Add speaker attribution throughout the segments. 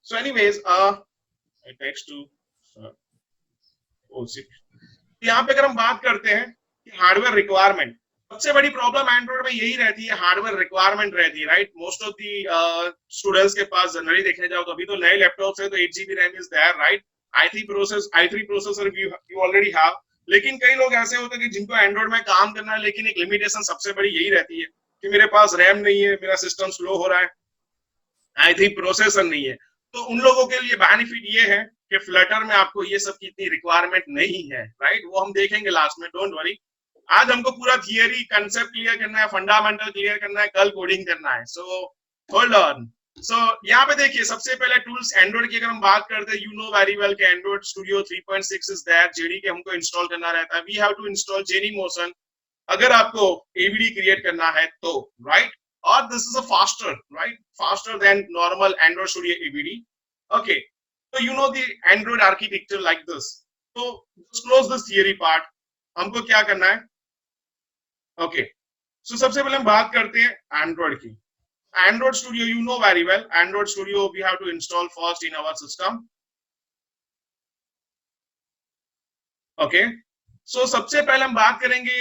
Speaker 1: So anyways, it takes to यहाँ पे अगर हम बात करते हैं कि हार्डवेयर रिक्वायरमेंट, सबसे बड़ी प्रॉब्लम एंड्रॉइड में यही रहती है, हार्डवेयर रिक्वायरमेंट रहती है, right. Most of the students के पास जनरली देखने जाओ तो अभी तो नए लैपटॉप है तो 8 GB RAM is there, right. i3 processor you already have. लेकिन कई लोग ऐसे होते हैं कि जिनको एंड्रॉइड में काम करना है, लेकिन एक लिमिटेशन सबसे बड़ी यही रहती है कि मेरे पास रैम नहीं है, मेरा सिस्टम स्लो हो रहा है, i3 प्रोसेसर नहीं है। तो उन लोगों के लिए बेनिफिट ये है कि फ्लटर में आपको ये सब की इतनी रिक्वायरमेंट नहीं है, राइट। वो हम देखेंगे लास्ट में, डोंट वरी। आज हमको पूरा थियरी कंसेप्ट क्लियर करना है, फंडामेंटल क्लियर करना है, कल कोडिंग करना है। So hold on. सो यहाँ पे देखिए, सबसे पहले टूल्स एंड्रॉइड की अगर हम बात करते हैं, यू नो वेरी वेल कि Android Studio 3.6 is that, JDK हमको इंस्टॉल करना रहता है। We have to install Genymotion अगर आपको एवीडी क्रिएट करना है तो, राइट। और this is a faster, right, faster than normal Android Studio AVD. Okay, so you know the Android architecture like this. So just close this theory part. हमको क्या करना है? Okay. So सबसे पहले हम बात करते हैं Android की। Android Studio you know very well. Android Studio we have to install first in our system. Okay. So सबसे पहले हम बात करेंगे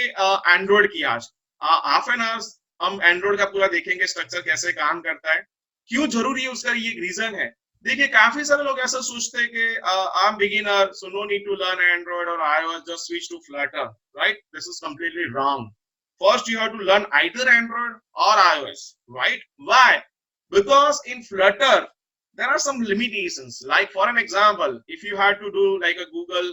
Speaker 1: Android की आज। हाफ एन आवर हम Android का पूरा देखेंगे, स्ट्रक्चर कैसे काम करता है, क्यों जरूरी है, उसका ये रीजन है। देखिए, काफी सारे लोग ऐसा सोचते हैं कि I am beginner so no need to learn Android और iOS, just switch to Flutter, right. This is completely wrong. First you have to learn either Android or iOS, right? Why? Because in Flutter there are some limitations. Like for an example, if you had to do like a Google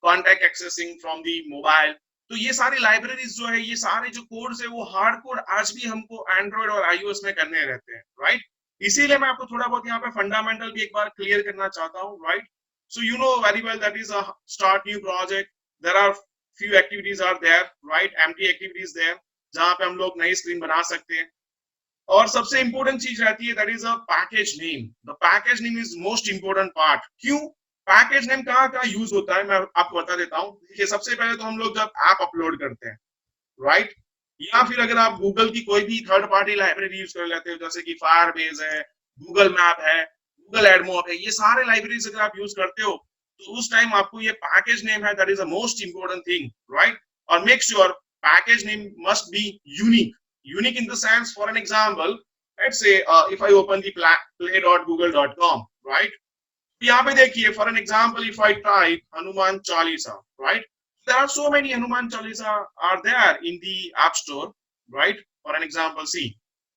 Speaker 1: contact accessing from the mobile, तो ये सारी libraries जो है, ये सारे जो codes है, वो हार्ड कोड आज भी हमको एंड्रॉइड और iOS में करने रहते हैं, राइट। इसीलिए मैं आपको थोड़ा बहुत यहाँ पे फंडामेंटल भी एक बार क्लियर करना चाहता हूँ, right. So you know very well that is a start new project, there are few activities are there, right, empty activities there, जहाँ पे हम लोग नई स्क्रीन बना सकते हैं। और सबसे इंपॉर्टेंट चीज रहती है, that is a package name. The package name is most important part. क्यों? पैकेज नेम कहाँ कहाँ यूज होता है, मैं आपको बता देता हूँ। देखिए, सबसे पहले तो हम लोग जब ऐप अपलोड करते हैं, राइट, या फिर अगर आप गूगल की कोई भी थर्ड पार्टी लाइब्रेरी यूज कर लेते हो, जैसे कि फायरबेस है, गूगल मैप है, गूगल एडमॉब है, ये सारे लाइब्रेरीज अगर आप यूज करते हो, तो उस टाइम आपको ये पैकेज नेम है, that is the most important thing, right. और make sure package name must be unique. Unique in the sense, for an example, let's say if I open the play.google.com, right? यहाँ पे देखिए, for an example, if I type Hanuman Chalisa, right, there are so many Hanuman Chalisa are there in the app store, right? For an example, see,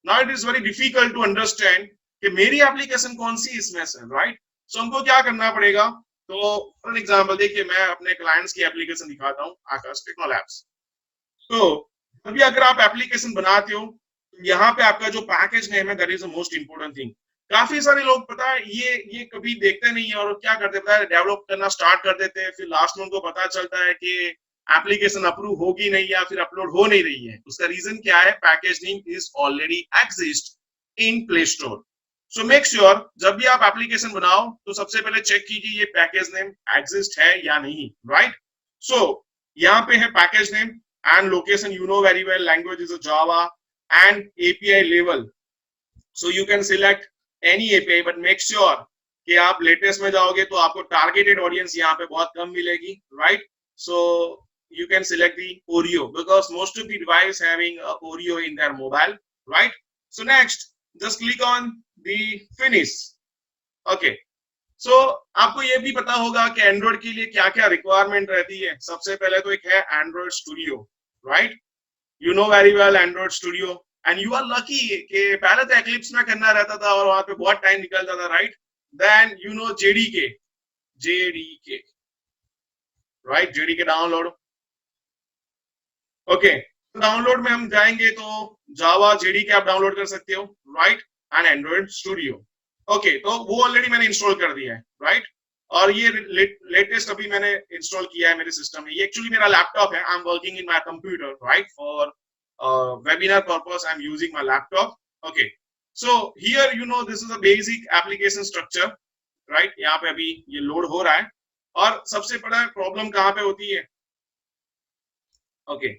Speaker 1: now it is very difficult to understand कि मेरी application कौन सी इसमें से, right? So हमको क्या करना पड़ेगा? तो फॉर एन एग्जाम्पल देखिए, मैं अपने क्लाइंट्स की एप्लीकेशन दिखाता हूँ, आकाश टेक्नो लैब्स। तो अभी अगर आप एप्लीकेशन बनाते हो, यहाँ पे आपका जो पैकेज नेम है, that is the most important thing. काफी सारे लोग पता है ये कभी देखते नहीं है, और क्या करते हैं, डेवलप करना स्टार्ट कर देते हैं, फिर लास्ट में उनको पता चलता है कि एप्लीकेशन अप्रूव होगी नहीं या फिर अपलोड हो नहीं रही है। उसका रीजन क्या है? Package name is already exist in play store. So make sure जब भी आप एप्लीकेशन बनाओ तो सबसे पहले चेक कीजिए ये पैकेज नेम एग्जिस्ट है या नहीं, राइट। सो यहाँ पे है package name and location, you know very well, language is a Java, and API level, so you can select any API, but make sure कि आप लेटेस्ट में जाओगे तो आपको टारगेटेड ऑडियंस यहाँ पे बहुत कम मिलेगी, right. So you can select the Oreo because most of the device having Oreo in their mobile, right? So next, just click on the finish. Okay. सो आपको ये भी पता होगा कि एंड्रॉइड के लिए क्या क्या रिक्वायरमेंट रहती है। सबसे पहले तो एक है Android Studio, right. You know very well Android Studio, and you are lucky कि पहले तो एक्लिप्स में करना रहता था और वहां पे बहुत टाइम निकलता था, right. Then you know JDK, right, JDK download. Okay, download में हम जाएंगे तो जावा जेडीके आप डाउनलोड कर सकते हो, right, and Android studio. Okay, तो वो ऑलरेडी मैंने इंस्टॉल कर दिया है, राइट। और ये लेटेस्ट अभी मैंने इंस्टॉल किया है मेरे सिस्टम में। ये एक्चुअली मेरा लैपटॉप है, I am working in my computer, right, for webinar purpose I'm using my laptop. Okay, so here you know this is a basic application structure, right? यहाँ पे अभी ये लोड हो रहा है। और सबसे बड़ा प्रॉब्लम कहाँ पे होती है? ओके,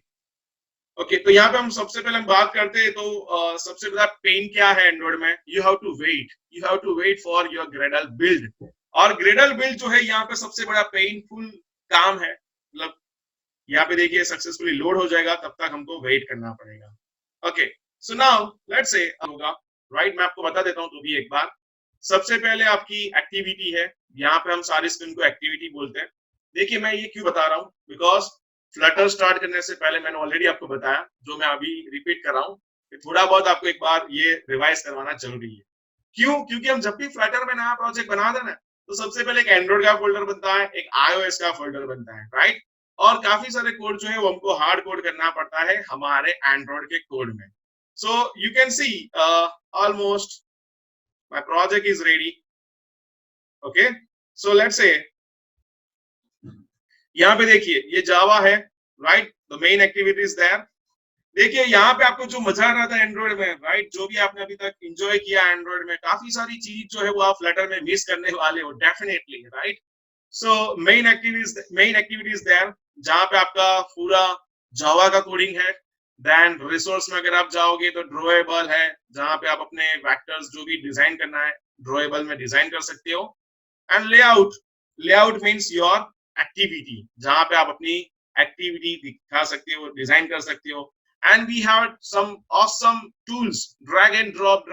Speaker 1: ओके, तो यहाँ पे हम सबसे पहले हम बात करते हैं, तो सबसे बड़ा पेन क्या है एंड्रॉइड में? You have to wait for your Gradle build. और ग्रेडल बिल्ड जो है यहाँ पे सबसे बड़ा पेनफुल काम है, मतलब यहाँ पे देखिए सक्सेसफुली लोड हो जाएगा, तब तक हमको वेट करना पड़ेगा। Okay, so now let's say होगा, राइट, मैं आपको बता देता हूँ तो भी एक बार। सबसे पहले आपकी एक्टिविटी है, यहाँ पे हम सारी स्क्रीन को एक्टिविटी बोलते हैं। देखिए मैं ये क्यों बता रहा हूँ, बिकॉज फ्लटर स्टार्ट करने से पहले मैंने ऑलरेडी आपको बताया, जो मैं अभी रिपीट कर रहा हूँ, कि थोड़ा बहुत आपको एक बार ये रिवाइज करवाना जरूरी है। क्यों? क्योंकि हम जब भी फ्लटर में नया प्रोजेक्ट बना देना, तो सबसे पहले एक एंड्रॉइड का फोल्डर बनता है, एक iOS का फोल्डर बनता है, राइट। और काफी सारे कोड जो है वो हमको हार्ड कोड करना पड़ता है हमारे एंड्रॉइड के कोड में। So you can see almost my project is ready. Okay, so let's say यहाँ पे देखिए ये जावा है, right, the main activity is there. देखिए यहाँ पे आपको जो मजा आ रहा था एंड्रॉइड में, राइट, जो भी आपने अभी तक एंजॉय किया एंड्रॉइड में, काफी सारी चीज जो है वो आप फ्लटर में मिस करने वाले हो definitely, right. So main activities there, जहाँ पे आपका पूरा जावा का कोडिंग है। देन रिसोर्स में अगर आप जाओगे तो ड्रॉएबल है, जहाँ पे आप अपने वेक्टर्स जो भी डिजाइन करना है ड्रॉएबल में डिजाइन कर सकते हो। And layout, layout means your activity, जहाँ पे आप अपनी एक्टिविटी दिखा सकते हो, डिजाइन कर सकते हो। And we have some awesome tools, drag and drop,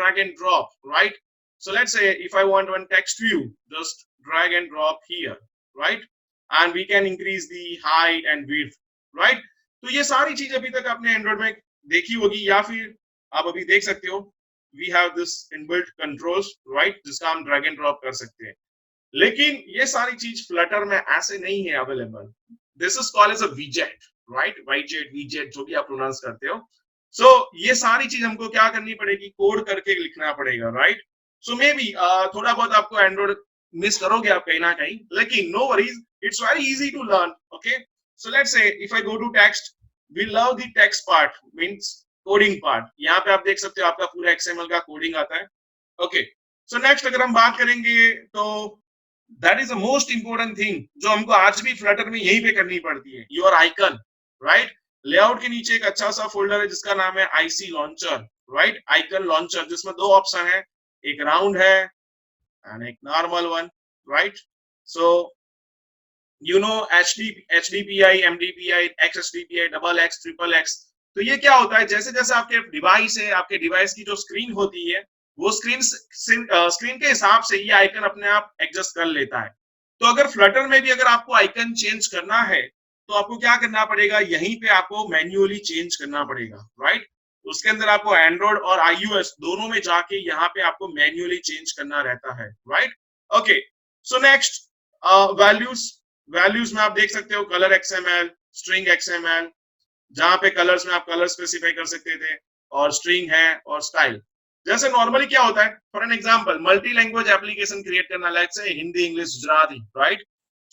Speaker 1: right? So let's say if I want one text view, just drag and drop here, right? And we can increase the height and width, right? तो ये सारी चीज अभी तक आपने Android में देखी होगी, या फिर आप अभी देख सकते हो। We have this inbuilt controls, right? जिसका हम drag and drop कर सकते हैं। लेकिन ये सारी चीज फ्लटर में ऐसे नहीं है available. This is called as a विजेट, right, वाइजेट, विजेट, जो भी आप प्रोनाउंस करते हो। सो ये सारी चीज हमको क्या करनी पड़ेगी, कोड करके लिखना पड़ेगा, राइट। सो मे बी थोड़ा बहुत आपको एंड्रॉइड मिस करोगे आप कहीं ना कहीं, लेकिन no worries, it's very easy to learn. Okay, so let's say if I go to text, we love the text part, means coding part. यहाँ पे आप देख सकते हो आपका पूरा एक्सएमएल का कोडिंग आता है। ओके, सो नेक्स्ट अगर हम बात करेंगे तो that is the most important thing, जो हमको आज भी फ्लटर में यहीं पे करनी पड़ती है, योर आइकन, राइट। लेआउट के नीचे एक अच्छा सा फोल्डर है जिसका नाम है IC launcher, right, icon launcher, जिसमें दो ऑप्शन है, एक राउंड है एंड एक normal one, right. So you know HDPI, MDPI, XSDPI, double X, triple X. तो ये क्या होता है, जैसे जैसे आपके डिवाइस है, आपके डिवाइस की जो स्क्रीन होती है, वो स्क्रीन के हिसाब से ये आइकन अपने आप एडजस्ट कर लेता है। तो अगर फ्लटर में भी अगर आपको आइकन चेंज करना है, तो आपको क्या करना पड़ेगा, यहीं पे आपको मैन्युअली चेंज करना पड़ेगा, राइट। उसके अंदर आपको एंड्रॉइड और आईओएस दोनों में जाके यहाँ पे आपको मैन्युअली चेंज करना रहता है, right. Okay, so next values, values में आप देख सकते हो कलर एक्सएमएल, स्ट्रिंग एक्सएमएल, जहां पे कलर्स में आप कलर स्पेसिफाई कर सकते थे, और स्ट्रिंग है और स्टाइल। जैसे नॉर्मली क्या होता है, for an example multi language application create करना, लाइक से हिंदी, इंग्लिश, गुजराती, राइट।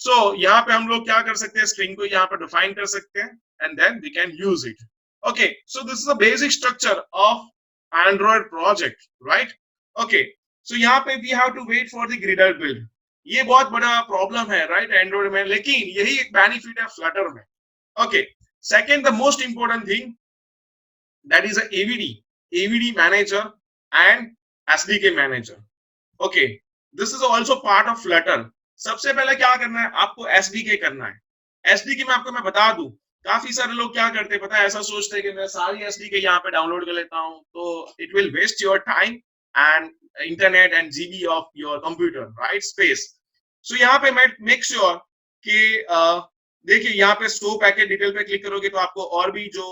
Speaker 1: सो यहाँ पे हम लोग क्या कर सकते हैं, स्ट्रिंग को यहाँ पे डिफाइन कर सकते हैं and then we can use it. Okay, so this is the basic structure of Android project, right. Okay, so यहाँ पे we have to wait for the Gradle build. ये बहुत बड़ा प्रॉब्लम है, राइट, एंड्रॉइड में, लेकिन यही एक बेनिफिट है फ्लटर में। Okay, second, the most important thing, that is a AVD manager and SDK manager. Okay, this is also part of Flutter. सबसे पहले क्या करना है, आपको SDK करना है। SDK में आपको मैं बता दूं, काफी सारे लोग क्या करते हैं पता है, ऐसा सोचते हैं कि मैं सारी SDK यहाँ पे डाउनलोड कर लेता हूँ, तो it will waste your time and internet and GB of your computer, right, space. So यहाँ पे make sure कि देखिए यहाँ पे स्टोर पैकेट डिटेल पे क्लिक करोगे तो आपको और भी जो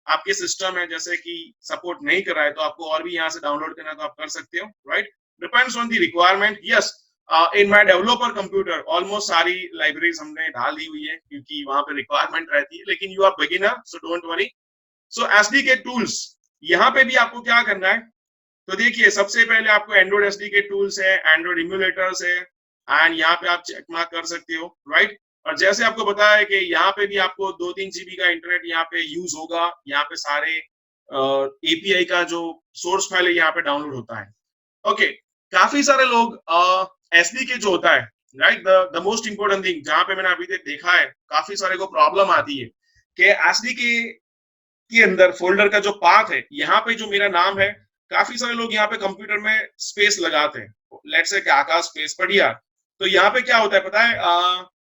Speaker 1: आपके सिस्टम है जैसे कि सपोर्ट नहीं कर रहा है, तो आपको और भी यहाँ से डाउनलोड करना है तो आप कर सकते हो, right. Depends on the requirement. Yes, in my developer computer almost सारी लाइब्रेरीज हमने डाल दी हुई है, क्योंकि वहां पे रिक्वायरमेंट रहती है, लेकिन you are beginner so don't worry. So SDK tools, यहाँ पे भी आपको क्या करना है, तो देखिए सबसे पहले आपको एंड्रॉइड एसडीके टूल्स है, एंड्रॉइड इम्यूलेटर्स है, एंड यहाँ पे आप चेक मार्क कर सकते हो, राइट। और जैसे आपको बताया है कि यहाँ पे भी आपको 2-3 जीबी का इंटरनेट यहाँ पे यूज होगा, यहाँ पे सारे एपीआई का जो सोर्स फाइल है यहाँ पे डाउनलोड होता है। ओके, काफी सारे लोग एसडीके जो होता है, right, the most important thing, जहां पे मैंने अभी तक देखा है काफी सारे को प्रॉब्लम आती है कि एसडीके के अंदर फोल्डर का जो पाथ है, यहाँ पे जो मेरा नाम है, काफी सारे लोग यहाँ पे कंप्यूटर में स्पेस लगाते हैं, लेट्स से आकाश स्पेस बढ़िया। तो यहाँ पे क्या होता है पता है,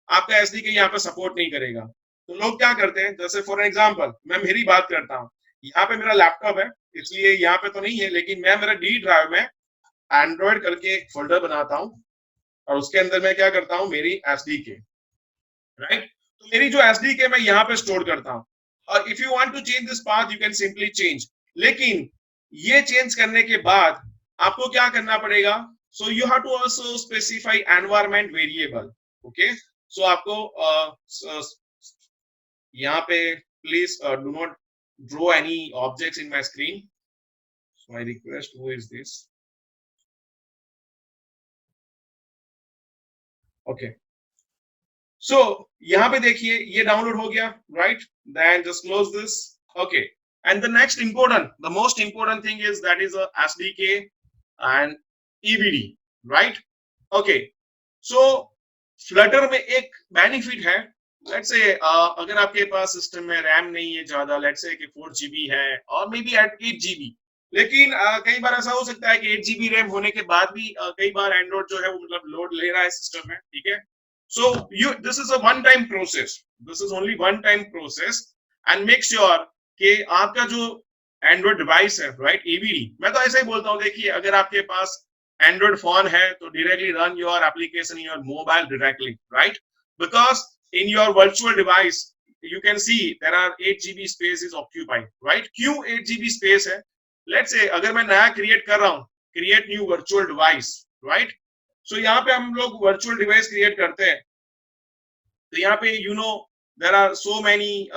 Speaker 1: आपका एसडीके यहाँ पे सपोर्ट नहीं करेगा। तो लोग क्या करते हैं, जैसे फॉर एग्जांपल मैं मेरी बात करता हूँ, यहाँ पे मेरा लैपटॉप है, इसलिए यहाँ पे तो नहीं है, लेकिन मैं मेरा डी ड्राइव में एंड्रॉइड करके एक फोल्डर बनाता हूँ, और उसके अंदर मैं क्या करता हूँ, मेरी एसडीके, राइट। तो मेरी जो एसडीके मैं यहाँ पे स्टोर करता हूँ, और if you want to change this path you can simply change. लेकिन ये चेंज करने के बाद आपको क्या करना पड़ेगा, so you have to also specify environment variable. Okay, so आपको यहाँ पे please do not draw any objects in my screen. So I request, who is this? Okay. So यहाँ पे देखिए ये डाउनलोड हो गया, right? Then just close this. Okay. And the next important, the most important thing is that is a SDK and EBD, right? Okay. So Flutter में एक benefit है, let's say अगर आपके पास सिस्टम में रैम नहीं है ज्यादा, लेट्स से कि 4 GB है और मे बी एट 8 GB, लेकिन कई बार ऐसा हो सकता है कि 8 GB रैम होने के बाद भी कई बार एंड्रॉइड जो है वो मतलब लोड ले रहा है सिस्टम में, ठीक है। So you this is a one time process, this is only one time process, and make sure कि आपका जो एंड्रॉइड डिवाइस है, राइट, एबीडी, मैं तो ऐसा ही बोलता हूँ, देखिए अगर आपके पास एंड्रॉइड फोन है तो directly run your application in your mobile directly, right, because in your virtual device you can see there are 8 GB space is occupied, right? क्यों 8 GB space है, let's say अगर मैं नया क्रिएट कर रहा हूँ, create new virtual device, right. सो यहाँ पे हम लोग वर्चुअल डिवाइस क्रिएट करते हैं, तो यहाँ पे you know there are so many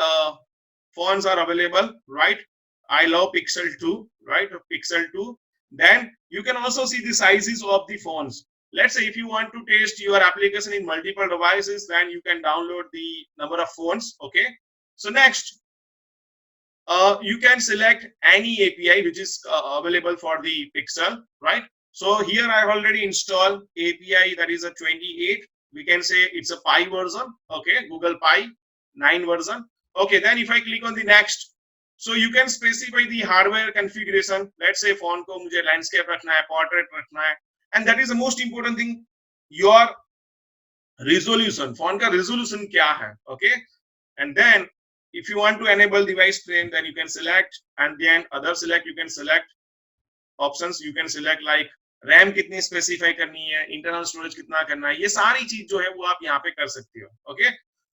Speaker 1: phones are available, right? I love Pixel 2, right? Pixel 2. Then you can also see the sizes of the phones. Let's say if you want to test your application in multiple devices, then you can download the number of phones. Okay. So next, you can select any API which is available for the Pixel, right? So here I have already installed API that is a 28. We can say it's a Pi version, okay, Google Pi 9 version. Okay, then if I click on the next, so you can specify the hardware configuration. Let's say phone को मुझे landscape रखना है, portrait रखना है, and that is the most important thing, your resolution. Phone का resolution क्या है, okay, and then if you want to enable device train, then you can select, and then other select, you can select options, you can select like RAM कितनी specify करनी है, internal storage कितना करना है, ये सारी चीज जो है वो आप यहाँ पे कर सकते हो। ओके,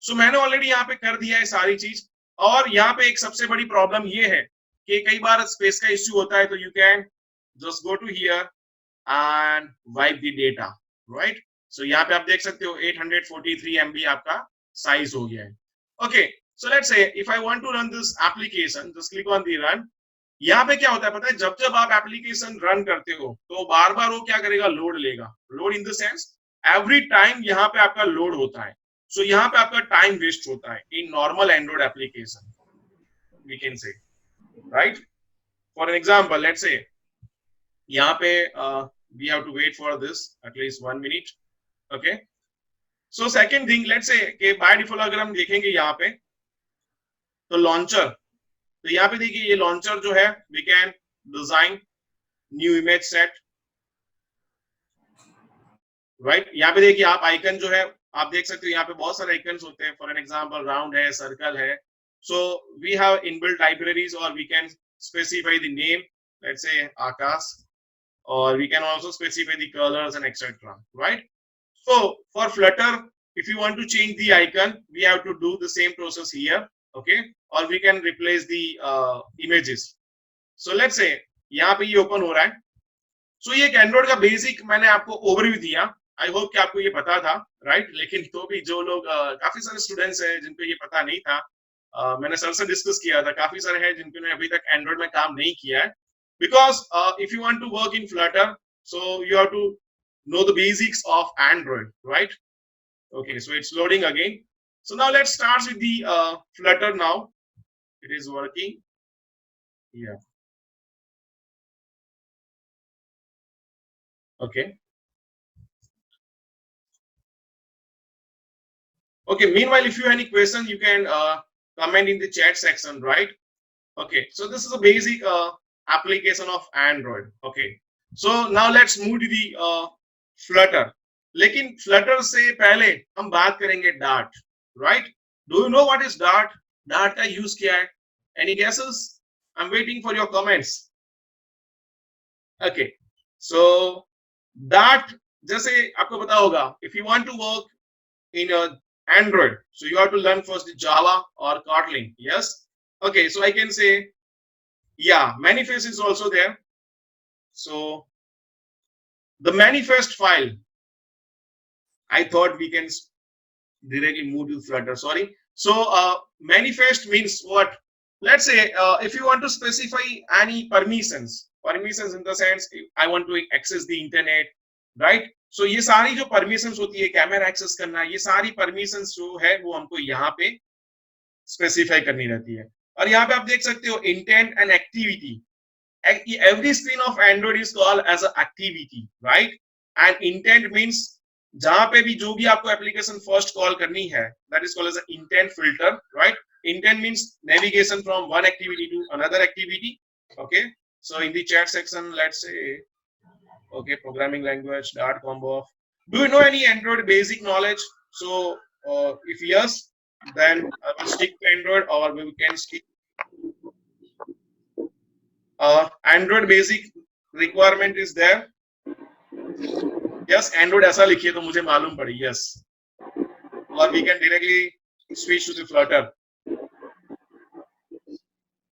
Speaker 1: सो मैंने ऑलरेडी यहाँ पे कर दिया है सारी चीज। और यहाँ पे एक सबसे बड़ी प्रॉब्लम ये है कि कई बार स्पेस का इश्यू होता है, तो you can just go to here and wipe the data, right. सो यहाँ पे आप देख सकते हो 843 MB आपका साइज हो गया है। Okay, so let's say if I want to run this application, just click on the run. यहाँ पे क्या होता है पता है, जब जब आप एप्लीकेशन रन करते हो तो बार बार वो क्या करेगा, लोड लेगा। Load in the sense every time यहाँ पे आपका लोड होता है, सो यहाँ पे आपका टाइम वेस्ट होता है in normal Android application, we can say, right. For an example let's say यहाँ पे we have to wait for this at least 1 minute. Okay, so second thing, let's say कि बाय डिफॉल्ट अगर हम देखेंगे यहाँ पे तो लॉन्चर, तो यहाँ पे देखिए ये लॉन्चर जो है, we can design new image set, right. यहाँ पे देखिए आप आइकन जो है आप देख सकते हो, यहाँ पे बहुत सारे आइकन होते हैं, फॉर एन एग्जांपल राउंड है, सर्कल है। So we have inbuilt libraries और we can specify the name, let's say Akash, और we can also specify the colors and etc, right? So for Flutter, if you want to change the icon, we have to do the same process here, okay, or we can replace the images. So let's say यहाँ पे ये open हो रहा है। सो ये एक Android का basic मैंने आपको ओवरव्यू दिया, आई होप कि आपको ये पता था, राइट। लेकिन तो भी जो लोग काफी सारे स्टूडेंट्स हैं जिनको ये पता नहीं था, मैंने सर से डिस्कस किया था, काफी सारे हैं जिनको ने अभी तक एंड्रॉइड में काम नहीं किया है। because if you want to work in Flutter, so you have to know the basics of Android, right? Okay, so it's loading again. So now let's start with the Flutter now. It is working. Yeah. Okay. Okay. Meanwhile, if you have any question, you can comment in the chat section, right? Okay, so this is a basic application of Android. Okay, so now let's move to the Flutter. लेकिन Flutter से पहले हम बात करेंगे Dart, right? Do you know what is Dart? Dart का use क्या है? Any guesses? I'm waiting for your comments. Okay, so Dart जैसे आपको पता होगा, if you want to work in a Android, so you have to learn first the Java or Kotlin. Yes. Okay, so I can say, yeah, manifest is also there. So the manifest file, I thought we can directly move to Flutter. Sorry. So manifest means what? Let's say if you want to specify any permissions in the sense I want to access the internet, right? So ये सारी जो permissions होती है, camera access करना, ये सारी permissions जो है वो हमको यहाँ पे स्पेसिफाई करनी रहती है. और यहाँ पे आप देख सकते हो intent and activity. Every screen of Android is called as an activity, right? And intent means जहां पे भी जो भी आपको एप्लीकेशन फर्स्ट कॉल करनी है, that is called as an intent filter, right? Intent means navigation from one activity to another activity. Okay, so in the chat section, let's say, okay, programming language Dart combo. Do you know any Android basic knowledge? So if yes, then I will stick to Android, or we can stick Android basic requirement is there. Yes, Android ऐसा लिखिए तो मुझे मालूम पड़ी. Yes, or we can directly switch to the Flutter.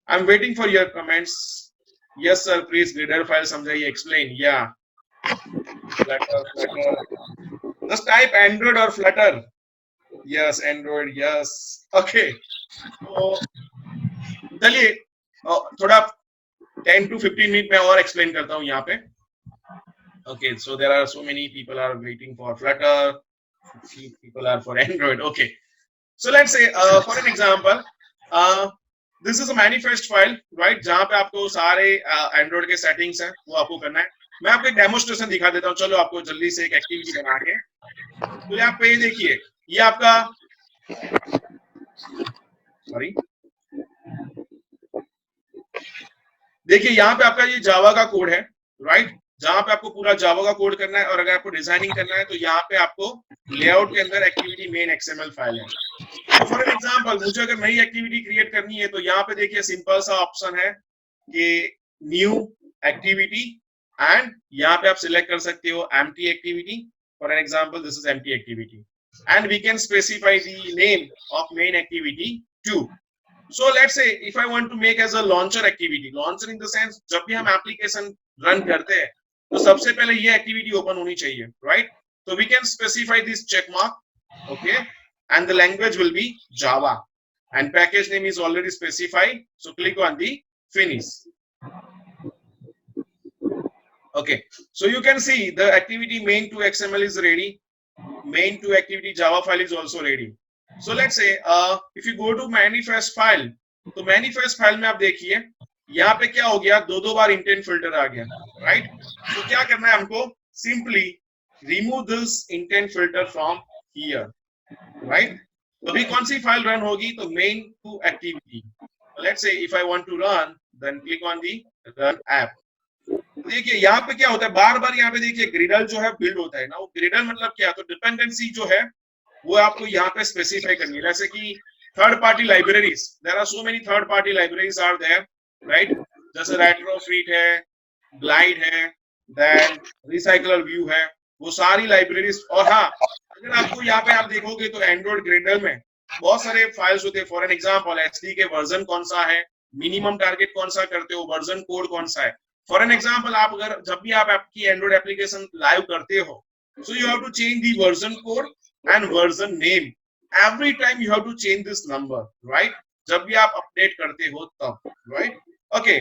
Speaker 1: I'm waiting for your comments. Yes sir, please Gradle file समझाइए, explain. Yeah, Flutter. Just type Android or Flutter. Yes, Android. Yes. Okay. तो चलिए थोड़ा 10 to 15 minute में और explain करता हूँ यहाँ पे. Okay, so there are so many people are waiting for Flutter, few people are for Android. Okay, so let's say for an example, this is a manifest file, right? जहाँ पे आपको सारे Android के settings हैं वो आपको करना है. मैं आपको एक डेमोस्ट्रेशन दिखा देता हूँ. चलो आपको जल्दी से एक एक्टिविटी बना के. तो यहाँ पे देखिए, ये आपका, सॉरी, देखिए यहाँ पे आपका ये जावा का कोड है, राइट? जहां पे आपको पूरा जावा का कोड करना है, और अगर आपको डिजाइनिंग करना है तो यहाँ पे आपको लेआउट के अंदर एक्टिविटी मेन एक्सएमएल फाइल है. तो फॉर एन एग्जांपल मुझे अगर नई एक्टिविटी क्रिएट करनी है तो यहाँ पे देखिए सिंपल सा ऑप्शन है कि न्यू एक्टिविटी, एंड यहाँ पे आप सिलेक्ट कर सकते हो empty activity. For an example this is empty activity, and we can specify the name of main activity two. So let's say if I want to make as a launcher activity, launcher in the sense जब भी हम application run करते हैं तो सबसे पहले ये activity open होनी चाहिए, right? So we can specify this check mark, okay, and the language will be Java, and package name is already specified. So click on the finish. Okay, so you can see the activity main to XML is ready. Main to activity Java file is also ready. So let's say if you go to manifest file, तो manifest file में आप देखिए यहाँ पे क्या हो गया, दो बार इंटेंट फिल्टर आ गया, राइट? तो क्या करना है हमको, simply remove this intent filter from here, right? तो अभी कौन सी फाइल रन होगी, तो main two activity. Let's say if I want to run, then click on the run app. देखिए यहाँ पे क्या होता है, बार बार यहाँ पे देखिए ग्रिडल जो है बिल्ड होता है ना. वो ग्रिडल मतलब क्या, तो डिपेंडेंसी जो है वो आपको यहाँ पे स्पेसिफाई करनी है. जैसे कि third party libraries, there are so many third party libraries are there, right? जैसे रेट्रोफिट है, ग्लाइड है, देन रिसाइकलर व्यू है, वो सारी लाइब्रेरीज. और हाँ, अगर आपको यहाँ पे आप देखोगे तो एंड्रॉइड ग्रेडल में बहुत सारे फाइल्स होते हैं. फॉर एन एग्जांपल एचडी के वर्जन कौन सा है, मिनिमम टारगेट कौन सा करते हो, वर्जन कोड कौन सा है. फॉर एन एग्जांपल आप अगर जब भी आप आपकी एंड्रॉइड एप्लीकेशन लाइव करते हो, so you have to change the version code and version name. Every time you have to change this number, right? जब भी आप अपडेट करते हो तब, right? Okay,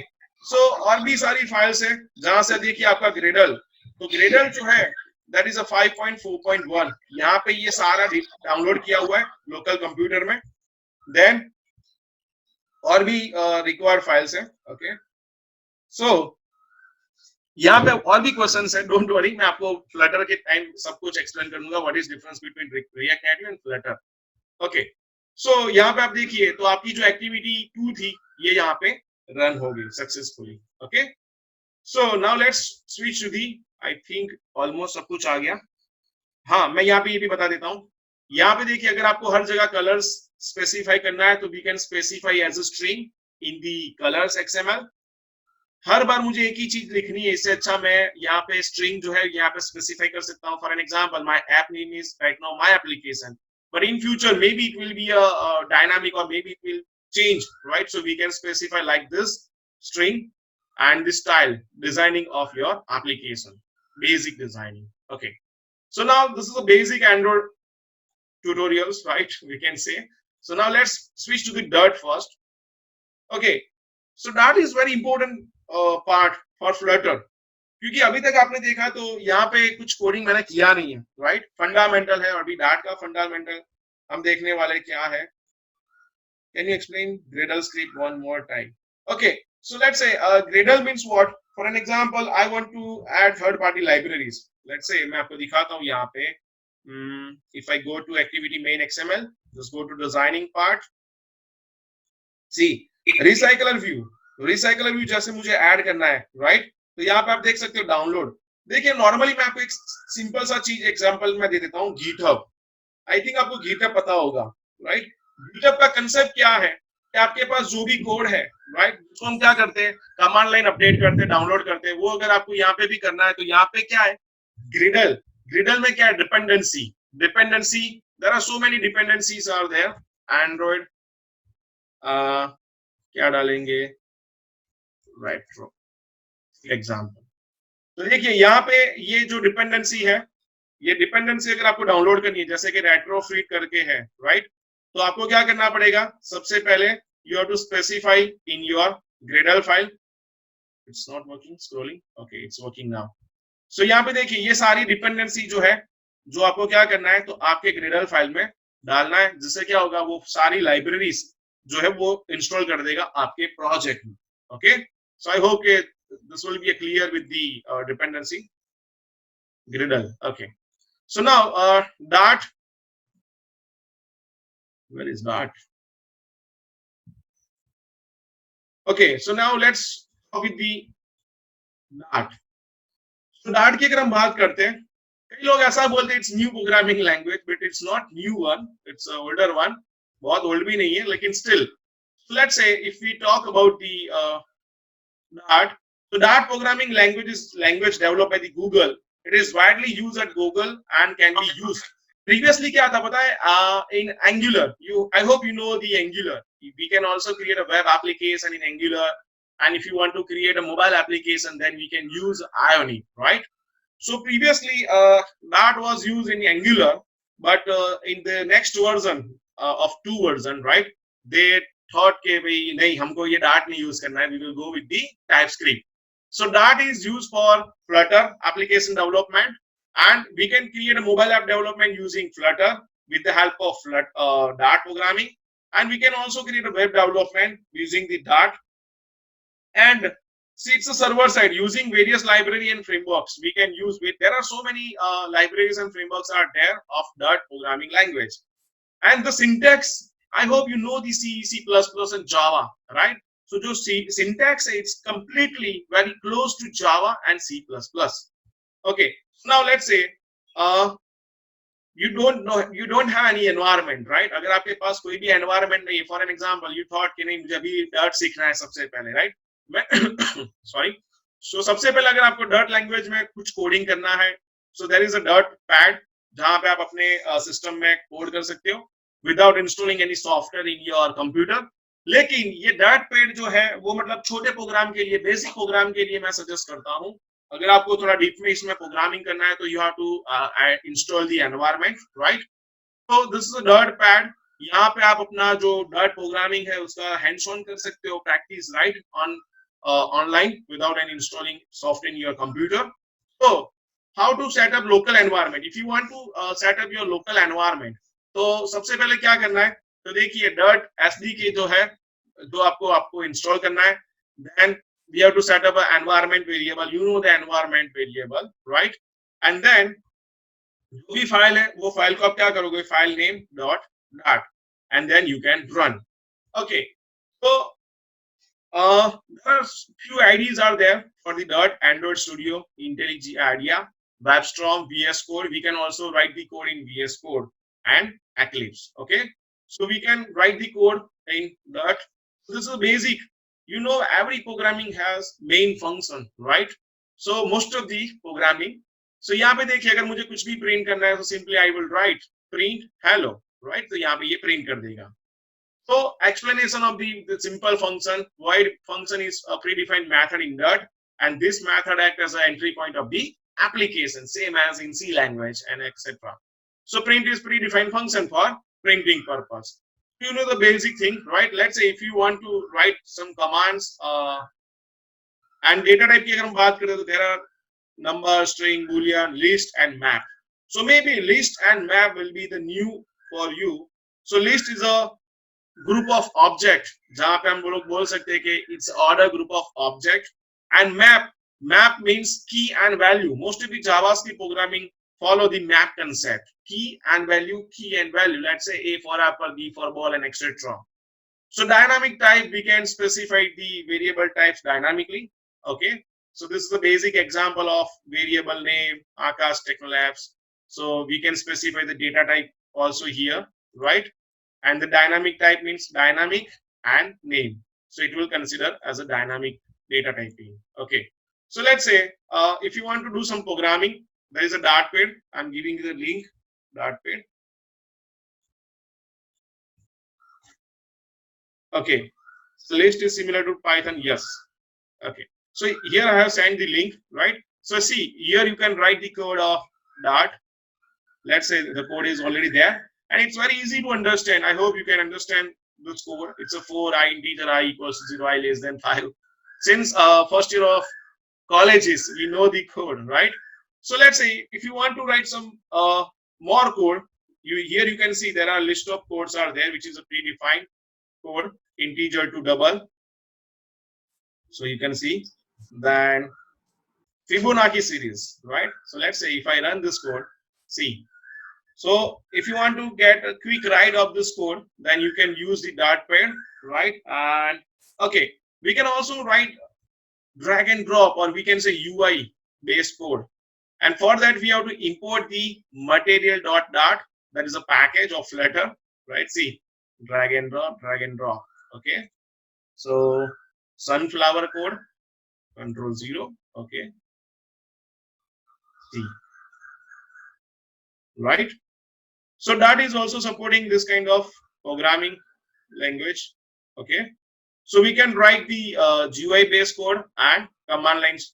Speaker 1: so और भी सारी फाइल्स है जहां से देखिए आपका ग्रेडल. तो ग्रेडल जो है that is a 5.4.1, यहाँ पे ये सारा डाउनलोड किया हुआ है लोकल कंप्यूटर में. देन और भी रिक्वायर्ड फाइल्स है. ओके, सो यहाँ पे और भी क्वेश्चंस है, डोंट वरी, मैं आपको फ्लटर के टाइम सब कुछ एक्सप्लेन करूंगा, what is difference between React Native and Flutter. Okay, so यहाँ पे आप देखिए तो आपकी जो एक्टिविटी 2 थी ये यहाँ पे रन हो गई successfully. Okay, so now let's switch to the, I think almost सब कुछ आ गया। हाँ, मैं यहाँ पे ये भी बता देता हूँ। यहाँ पे देखिए, अगर आपको हर जगह कलर्स स्पेसिफाई करना है तो we can specify as a string in the colors XML. हर बार मुझे एक ही चीज लिखनी है, इससे अच्छा मैं यहाँ पे स्ट्रिंग जो है यहाँ पे स्पेसिफाई कर सकता हूँ। For an example, my app name is right now my application, but in future maybe it will be a dynamic, or maybe it will change, right? So we can specify like this string and the style designing of your application, basic designing. Okay, so now this is a basic Android tutorials, right, we can say. So now let's switch to the Dart first. Okay, so that is very important part for Flutter, क्योंकि अभी तक आपने देखा तो यहाँ पे कुछ coding मैंने किया नहीं है, राइट? फंडामेंटल है, और अभी डाट का फंडामेंटल हम देखने वाले क्या है। Can you explain Gradle script one more time? Okay, so let's say Gradle means what? For an example, I want to add third party libraries. Let's say मैं आपको दिखाता हूँ यहाँ पे। If I go to activity main XML, just go to designing part. See, recycler view, recycler view जैसे मुझे add करना है, राइट? तो यहाँ पे आप देख सकते हो डाउनलोड। देखिए, नॉर्मली मैं आपको एक सिंपल सा चीज एग्जांपल में दे देता हूँ, GitHub। आई थिंक आपको GitHub पता होगा, राइट? GitHub का कंसेप्ट क्या है कि आपके पास जो भी कोड है, राइट, उसको हम क्या करते हैं, कमांड लाइन अपडेट करते हैं, डाउनलोड करते हैं। वो अगर आपको यहाँ पे भी करना है तो यहाँ पे क्या है, ग्रिडल। ग्रिडल में क्या है, dependency. Dependency, there are so many dependencies are there. Android क्या डालेंगे, रेट्रो एग्जांपल। तो देखिए यहाँ पे ये जो डिपेंडेंसी है, ये डिपेंडेंसी अगर आपको डाउनलोड करनी है, जैसे कि रेट्रोफिट करके है, राइट, तो आपको क्या करना पड़ेगा, सबसे पहले you have to specify in your Gradle file. It's not working, scrolling, okay it's working now. So यहाँ पे देखिए ये सारी डिपेंडेंसी जो है, जो आपको क्या करना है, तो आपके Gradle फाइल में डालना है, जिससे क्या होगा, वो सारी लाइब्रेरीज जो है वो इंस्टॉल कर देगा आपके प्रोजेक्ट में। Okay, so I hope this will be clear with the dependency Gradle. Okay, so now Dart, where is Dart? Okay, so now let's talk with the Dart. So Dart की अगर हम बात करते हैं, कई लोग ऐसा बोलते हैं it's new programming language, but it's not new one, it's older one. बहुत ओल्ड भी नहीं है, लेकिन still, so let's say if we talk about the Dart, so Dart programming language is language developed by the Google. It is widely used at Google and can be used. Previously क्या था पता है, in Angular, I hope you know the Angular. We can also create a web application in Angular, and if you want to create a mobile application, then we can use Ionic, right? So previously that was used in Angular, but in the next version of 2 version, right, they thought कि भाई नहीं, हमको ये Dart नहीं use करना है, we will go with the TypeScript. So Dart is used for Flutter application development, and we can create a mobile app development using Flutter with the help of Dart programming, and we can also create a web development using the Dart. And see, it's a server side using various library and frameworks we can use with. There are so many libraries and frameworks are there of Dart programming language. And the syntax, I hope you know the C, C++, and Java, right? So जो syntax, it's completely very close to Java and C++. Okay, now let's say you don't have any environment, right? अगर आपके पास कोई भी environment नहीं है, for an example, you thought कि नहीं मुझे अभी Dart सीखना है सबसे पहले, right? सॉरी, सो सबसे पहले अगर आपको Dart लैंग्वेज में कुछ कोडिंग करना है, so there is a Dart pad जहां पे आप अपने सिस्टम में कोड कर सकते हो without installing any software in your computer. लेकिन ये Dart पैड जो है वो मतलब छोटे प्रोग्राम के लिए, बेसिक प्रोग्राम के लिए मैं सजेस्ट करता हूँ। अगर आपको थोड़ा डीप में इसमें प्रोग्रामिंग करना है तो you have to install the environment, right? तो this is a Dart pad. यहाँ पे आप अपना जो Dart प्रोग्रामिंग है उसका हैंड्स ऑन कर सकते हो, practice, right, on online without any installing software in your computer. So how to set up local environment? If you want to set up your local environment, तो सबसे पहले क्या करना है, तो देखिए Dart SDK जो है, जो आपको इंस्टॉल करना है, then we have to set up an environment variable. You know the environment variable, right? And then जो भी फाइल है वो फाइल को आप क्या करोगे, file name dot Dart, and then you can run. Okay, so There are few IDs are there for the Dart, Android Studio, IntelliJ IDEA, WebStorm, VS Code. We can also write the code in VS Code and Eclipse. Okay, so we can write the code in Dart. So this is basic. You know, every programming has main function, right? So most of the programming. So यहाँ पे देखिए अगर मुझे कुछ भी print करना है तो simply I will write print hello, right? तो यहाँ पे ये प्रिंट कर देगा. So explanation of the simple function. Void function is a predefined method in Dart, and this method acts as an entry point of the application, same as in C language and etc. So print is predefined function for printing purpose. You know the basic thing, right? Let's say if you want to write some commands and data type की अगर हम बात करें तो there are number, string, boolean, list and map. So maybe list and map will be the new for you. So list is a group of object जहां पे हम लोग बोल सकते हैं कि it's order group of object and map means key and value. Most of the JavaScript programming follow the map concept, key and value. Let's say A for apple, B for ball, and etc. So dynamic type, we can specify the variable types dynamically. Okay, so this is the basic example of variable name, Akash Technolabs. So we can specify the data type also here, right? And the dynamic type means dynamic and name. So it will consider as a dynamic data typing. Okay. So let's say if you want to do some programming, there is a Dartpad. I'm giving you the link, Dartpad. Okay. So list is similar to Python. Yes. Okay. So here I have sent the link, right? So see, here you can write the code of Dart. Let's say the code is already there. And it's very easy to understand. I hope you can understand this code. It's a 4 integer I equals to 0, I less than 5. Since first year of colleges, we know the code, right? So let's say if you want to write some more code, here you can see there are a list of codes are there, which is a predefined code, integer to double. So you can see then Fibonacci series, right? So let's say if I run this code, see. So if you want to get a quick write of this code, then you can use the Dartpad, right? And okay, we can also write drag and drop, or we can say UI based code. And for that, we have to import the material.dart. That is a package of Flutter, right? See, drag and drop, drag and drop. Okay. So sunflower code, control 0. Okay. See, right? So Dart is also supporting this kind of programming language. Okay. So we can write the GUI based code and command lines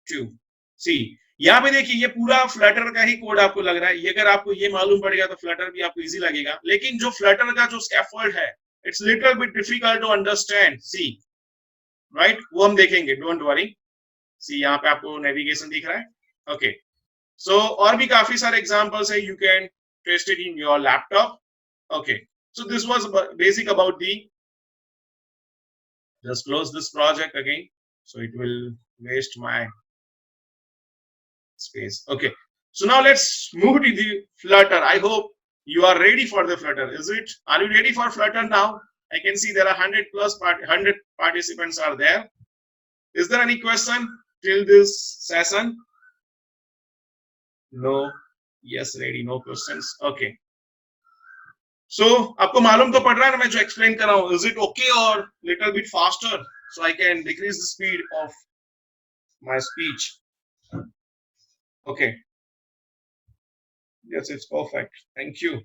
Speaker 1: too. See, यहाँ पे देखिए ये पूरा Flutter का ही code आपको लग रहा है. ये अगर आपको ये मालूम पड़ेगा तो फ्लटर भी आपको इजी लगेगा. लेकिन जो फ्लटर का जो स्कैफोल्ड है, it's little bit difficult to understand. See, right, वो हम देखेंगे, डोंट वरी. सी, यहाँ पे आपको नेविगेशन दिख रहा है. ओके, सो और भी काफी सारे एग्जांपल्स है. You can test it in your laptop. Okay, so this was basic about the. Just close this project again, so it will waste my space. Okay, so now let's move to the Flutter. I hope you are ready for the Flutter. Is it? Are you ready for Flutter now? I can see there are 100 participants are there. Is there any question till this session? No. Yes, ready. No questions. Okay. So आपको मालूम तो पड़ रहा है ना मैं जो explain कर रहा हूँ. Is it okay or little bit faster so I can decrease the speed of my speech? Okay. Yes, it's perfect. Thank you.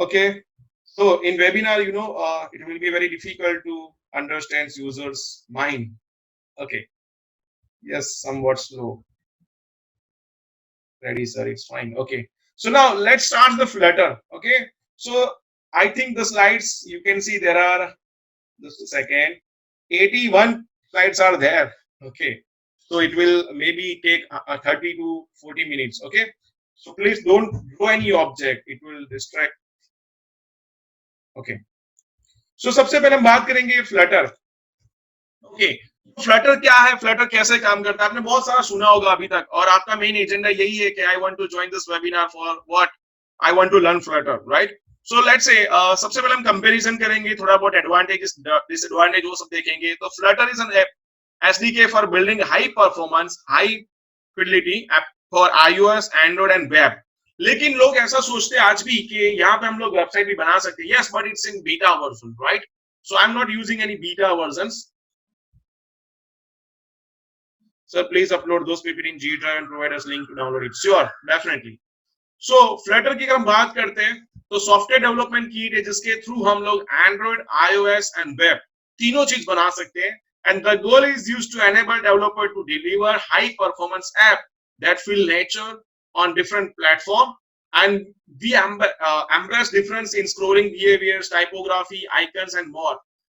Speaker 1: Okay. So in webinar, you know, it will be very difficult to understand users' mind. Okay. Yes, somewhat slow. Ready, sir. It's fine. Okay. So now let's start the Flutter. Okay. So I think the slides you can see there are, just a second, 81 slides are there. Okay. So it will maybe take 30 to 40 minutes. Okay. So please don't draw any object. It will distract. Okay. So सबसे पहले हम बात करेंगे Flutter. Okay. Flutter क्या है, Flutter कैसे काम करता है, आपने बहुत सारा सुना होगा अभी तक, और आपका मेन एजेंडा यही है कि I want to join this webinar for what, I want to learn Flutter, right? So let's say सबसे पहले हम कंपैरिजन करेंगे, थोड़ा बहुत एडवांटेजेस डिसएडवांटेज वो सब देखेंगे। तो Flutter is an SDK for building high performance high fidelity app for iOS Android and web. लेकिन लोग ऐसा सोचते हैं आज भी कि यहाँ पे हम लोग वेबसाइट भी बना सकते हैं। Yes, but it's in beta version, right? So I am not using any beta versions. Sir, please upload those PPT in G Drive and provide us link to download it. Sure, definitely. So Flutter की अगर हम बात करते हैं तो software development kit है जिसके through हम लोग एंड्रॉइड, आईओएस एंड वेब तीनों चीज बना सकते हैं। And the goal is used to enable developer to deliver high performance app that feel nature on different platform, and we embrace difference in scrolling behaviors, typography, icons and more.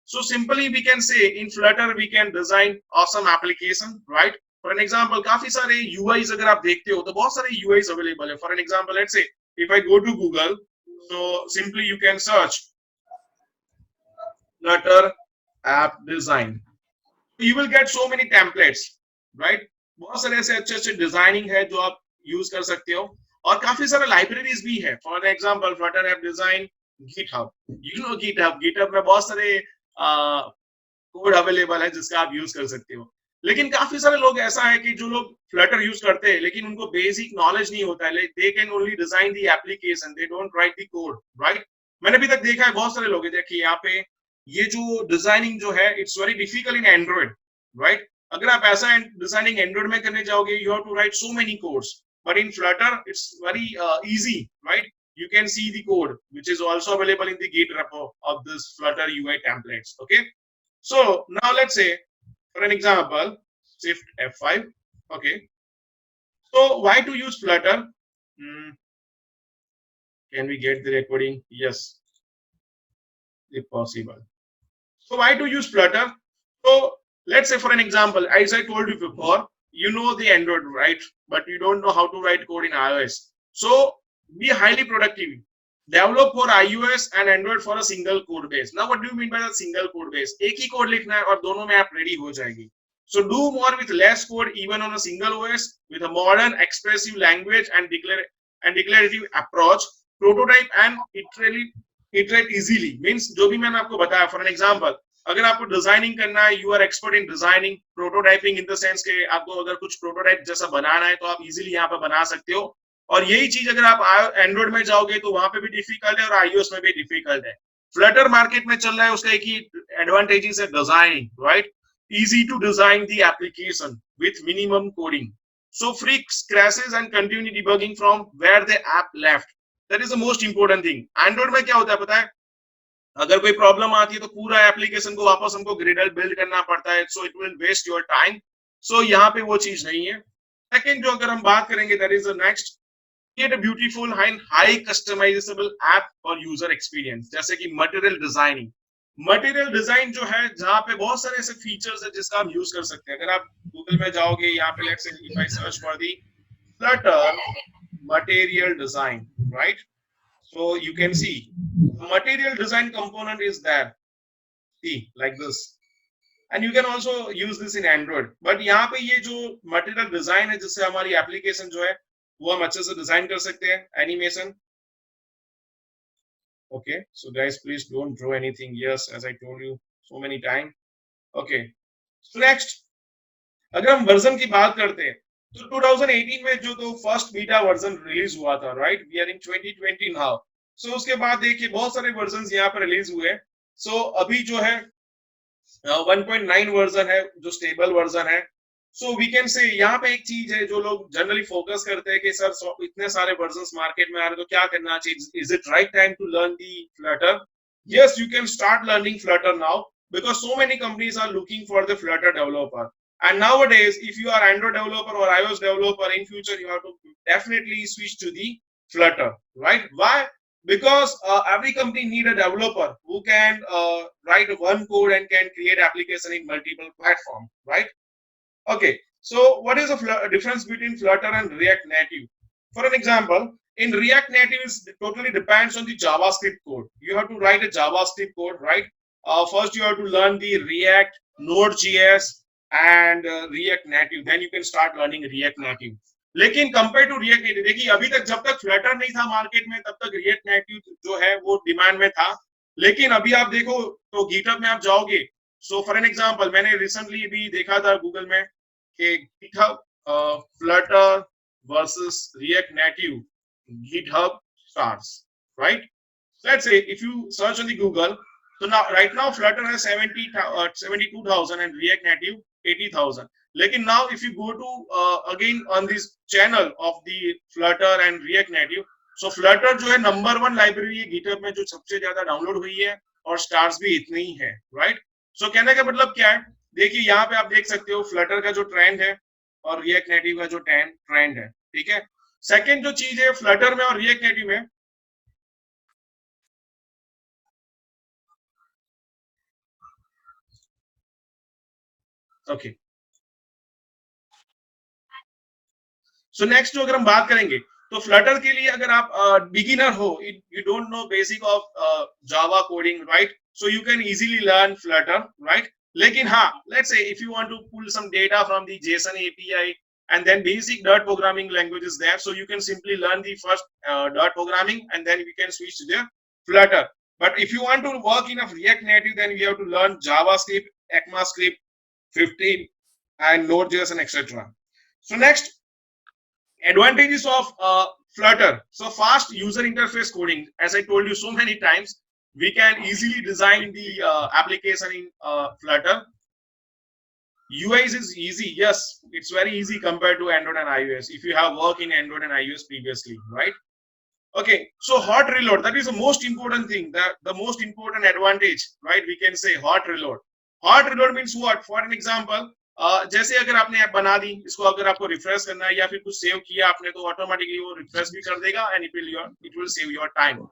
Speaker 1: So simply we can say in Flutter we can design awesome application, right? For an example काफी सारे यूआईज अगर आप देखते हो तो बहुत सारे UIs available है। For an example let's say if I go to Google, so simply you can search Flutter app design, you will get so many templates, right? बहुत सारे ऐसे अच्छे अच्छे डिजाइनिंग है जो आप यूज कर सकते हो, और काफी सारे लाइब्रेरीज भी है। For example Flutter app design GitHub, you know GitHub, GitHub में बहुत सारे कोड अवेलेबल है जिसका आप यूज कर सकते हो। लेकिन काफी सारे लोग ऐसा है कि जो लोग फ्लटर यूज करते हैं लेकिन उनको बेसिक नॉलेज नहीं होता है, they can only design the application, they don't write the code, right? मैंने अभी तक देखा है बहुत सारे लोग, देखिए यहाँ पे ये जो डिजाइनिंग जो है it's very difficult in Android, right? अगर आप ऐसा डिजाइनिंग एंड्रॉइड में करने जाओगे you have to write so many codes, but in Flutter it's very easy, right? You can see the code which is also available in the Git repo of this Flutter UI templates. Okay, so now let's say for an example, shift F5. Okay, so why to use Flutter? Can we get the recording? Yes, if possible. So why to use Flutter? So let's say for an example, as I told you before, you know the Android, right? But you don't know how to write code in iOS. So be highly productive. Develop for iOS and Android for a single code base. Now, what do you mean by the single code base? एक ही code लिखना है और दोनों में आप ready हो जाएगी. So do more with less code, even on a single OS, with a modern, expressive language and declarative approach. Prototype and iterate easily. Means जो भी मैंने आपको बताया. For an example, अगर आपको डिजाइनिंग करना है, you are expert in designing, prototyping in the sense के आपको अगर कुछ प्रोटोटाइप जैसा बनाना है तो आप इजीली यहाँ पे बना सकते हो। और यही चीज अगर आप एंड्रॉइड में जाओगे तो वहां पे भी डिफिकल्ट है और आईओएस में भी डिफिकल्ट है। फ्लटर मार्केट में चल रहा है, उसका एक ही एडवांटेज है designing, right? Easy to design the application with minimum coding, so free crashes and continue debugging from where the app left. That is the most important thing. Android में क्या होता है पता है, अगर कोई प्रॉब्लम आती है तो पूरा एप्लीकेशन को वापस हमको ग्रेडल बिल्ड करना पड़ता है, so it will waste your time. So यहाँ पे वो चीज नहीं है। सेकंड जो अगर हम बात करेंगे that is the next, create a beautiful and high customizable app for user experience, जैसे कि मटेरियल डिजाइनिंग। मटेरियल डिजाइन जो है जहाँ पे बहुत सारे ऐसे फीचर्स है जिसका हम यूज कर सकते हैं। अगर आप गूगल में जाओगे, यहाँ पे let's say if I search for the Flutter material design, right? So you can see the material design component is there, see like this, and you can also use this in Android. But यहाँ पे ये जो material design है जिससे हमारी application जो है वो हम अच्छे से डिजाइन कर सकते हैं, animation. Okay, so guys please don't draw anything, yes, as I told you so many time. Okay, so next अगर हम वर्जन की बात करते हैं तो 2018 में जो तो फर्स्ट बीटा वर्जन रिलीज हुआ था, right? We are in 2020 now. So उसके बाद देखिए बहुत सारे वर्जन यहाँ पर रिलीज हुए। सो अभी जो है 1.9 वर्जन है जो स्टेबल वर्जन है। सो वी कैन से यहाँ पे एक चीज है जो लोग जनरली फोकस करते हैं कि सर इतने सारे वर्जन्स मार्केट में आ रहे तो क्या करना चाहिए, is it right time to learn the Flutter? Yes, you can start learning Flutter now because so many companies are looking for the Flutter developer. And nowadays, if you are Android developer or iOS developer, in future you have to definitely switch to the Flutter, right? Why? Because every company need a developer who can write one code and can create application in multiple platform, right? Okay, so what is the difference between Flutter and React Native? For an example, in React Native is totally depends on the JavaScript code. You have to write a JavaScript code, right? First you have to learn the React, Node.js and React Native. Then you can start learning React Native. लेकिन compare to react native, देखिए अभी तक जब तक Flutter नहीं था market में तब तक रिएक्ट नेटिव जो है वो डिमांड में था, लेकिन अभी आप देखो तो गिटहब में आप जाओगे, सो फॉर एन एग्जांपल मैंने रिसेंटली भी देखा था गूगल में कि GitHub Flutter versus react native GitHub stars, right? Let's say if you search on the Google, so now right now Flutter has 72,000 and React Native 80,000. लेकिन now if you go to again on this channel of the Flutter and React Native, so Flutter जो है number 1 library है GitHub में जो सबसे ज्यादा download हुई है, और स्टार्स भी इतने ही है, राइट? सो कहने का मतलब क्या है, देखिए यहाँ पे आप देख सकते हो Flutter का जो ट्रेंड है और React Native का जो ट्रेंड है, ठीक है? सेकेंड जो चीज है Flutter में और React Native में, ओके, सो नेक्स्ट जो अगर हम बात करेंगे तो फ्लटर के लिए अगर आप बिगिनर हो, you don't know basic of Java coding, right? So you can easily learn Flutter, right? लेकिन हाँ, let's say if you want to pull some data from the JSON API and then basic dart programming language is there, so you can simply learn the first dart programming and then we can switch to the flutter. But if you want to work in a react native, then you have to learn javascript, ecmascript 15 and node.js and etc. So next, advantages of Flutter. So fast user interface coding. As I told you so many times, we can easily design the application in Flutter. UIs is easy. Yes, it's very easy compared to Android and iOS. If you have worked in Android and iOS previously, right? Okay, so hot reload. That is the most important thing. The most important advantage, right? We can say hot reload. Hot reload means what? For an example, जैसे अगर आपने app बना दी, इसको अगर आपको refresh करना है या फिर कुछ सेव किया आपने, तो ऑटोमेटिकली वो रिफ्रेश भी कर देगा and it will save your time.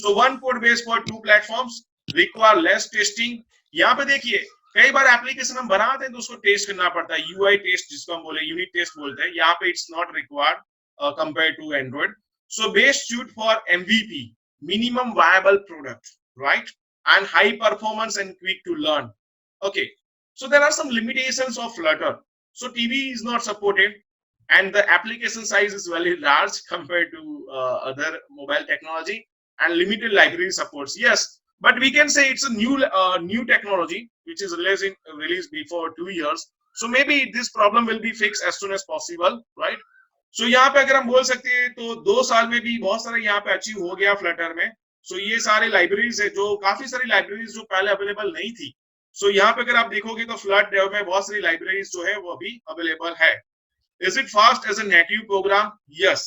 Speaker 1: So one code base for two platforms, require less testing. यहाँ पे देखिए कई बार एप्लीकेशन हम बनाते हैं तो उसको टेस्ट करना पड़ता है, यूआई टेस्ट जिसको हम बोले, यूनिट टेस्ट बोलते हैं. यहाँ पे it's not required compare to Android. So best suit for MVP, minimum viable product, right? And high performance and quick to learn. Okay, so there are some limitations of Flutter. So TV is not supported and the application size is very large compared to other mobile technology, and limited library supports. Yes, but we can say it's a new technology which is released before 2 years. So maybe this problem will be fixed as soon as possible, right? सो यहाँ पे अगर हम बोल सकते हैं तो 2 साल में भी बहुत सारा यहाँ पे अचीव हो गया फ्लटर में. सो ये सारे लाइब्रेरीज है, जो काफी सारी लाइब्रेरीज जो पहले अवेलेबल नहीं थी. सो यहाँ पे अगर आप देखोगे तो फ्लट डेव में बहुत सारी लाइब्रेरीज जो है वो अभी अवेलेबल है. Is it fast as a native program? Yes.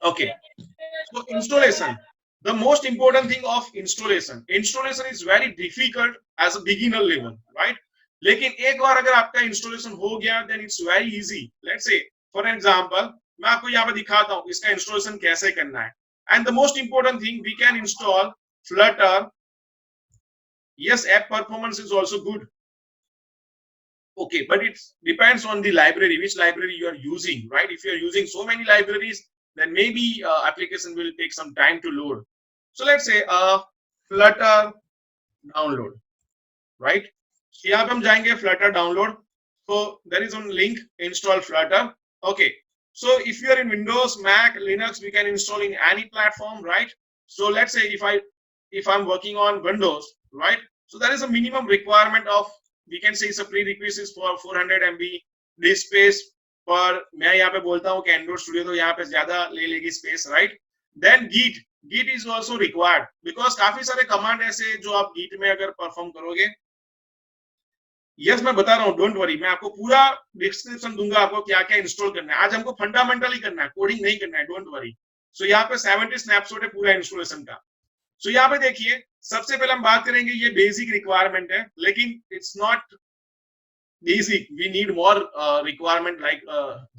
Speaker 1: Okay, so installation, the most important thing of installation is very difficult as a beginner level, right? लेकिन एक बार अगर आपका इंस्टॉलेशन हो गया then it's very easy. Let's say for example मैं आपको यहाँ पे दिखाता हूँ इसका इंस्टॉलेशन कैसे करना है. And the most important thing, we can install Flutter. yes, app performance is also good, okay, but it depends on the library, which library you are using, right? If you are using so many libraries, then maybe application will take some time to load. So let's say flutter download, right? यहाँ पे हम जाएंगे Flutter download. So there is one link, install Flutter. Okay, so if you are in Windows, Mac, Linux, we can install in any platform, right? So let's say if I'm working on Windows, right? So there is a minimum requirement of, we can say it's a prerequisite for 400 MB disk space. पर मैं यहाँ पे बोलता हूँ कि Android Studio तो यहाँ पे ज्यादा ले लेगी space, right? Then Git is also required because काफी सारे कमांड ऐसे जो आप Git में अगर परफॉर्म करोगे. यस मैं बता रहा हूँ, डोंट वरी, मैं आपको पूरा डिस्क्रिप्शन दूंगा आपको क्या क्या इंस्टॉल करना है. आज हमको फंडामेंटली करना है, कोडिंग नहीं करना है, डोंट वरी. सो यहाँ पे 70 स्नैपशॉट है पूरा इंस्टॉलेशन का. सो यहाँ पे देखिए सबसे पहले हम बात करेंगे, ये बेसिक रिक्वायरमेंट है लेकिन it's not basic, we need more requirement like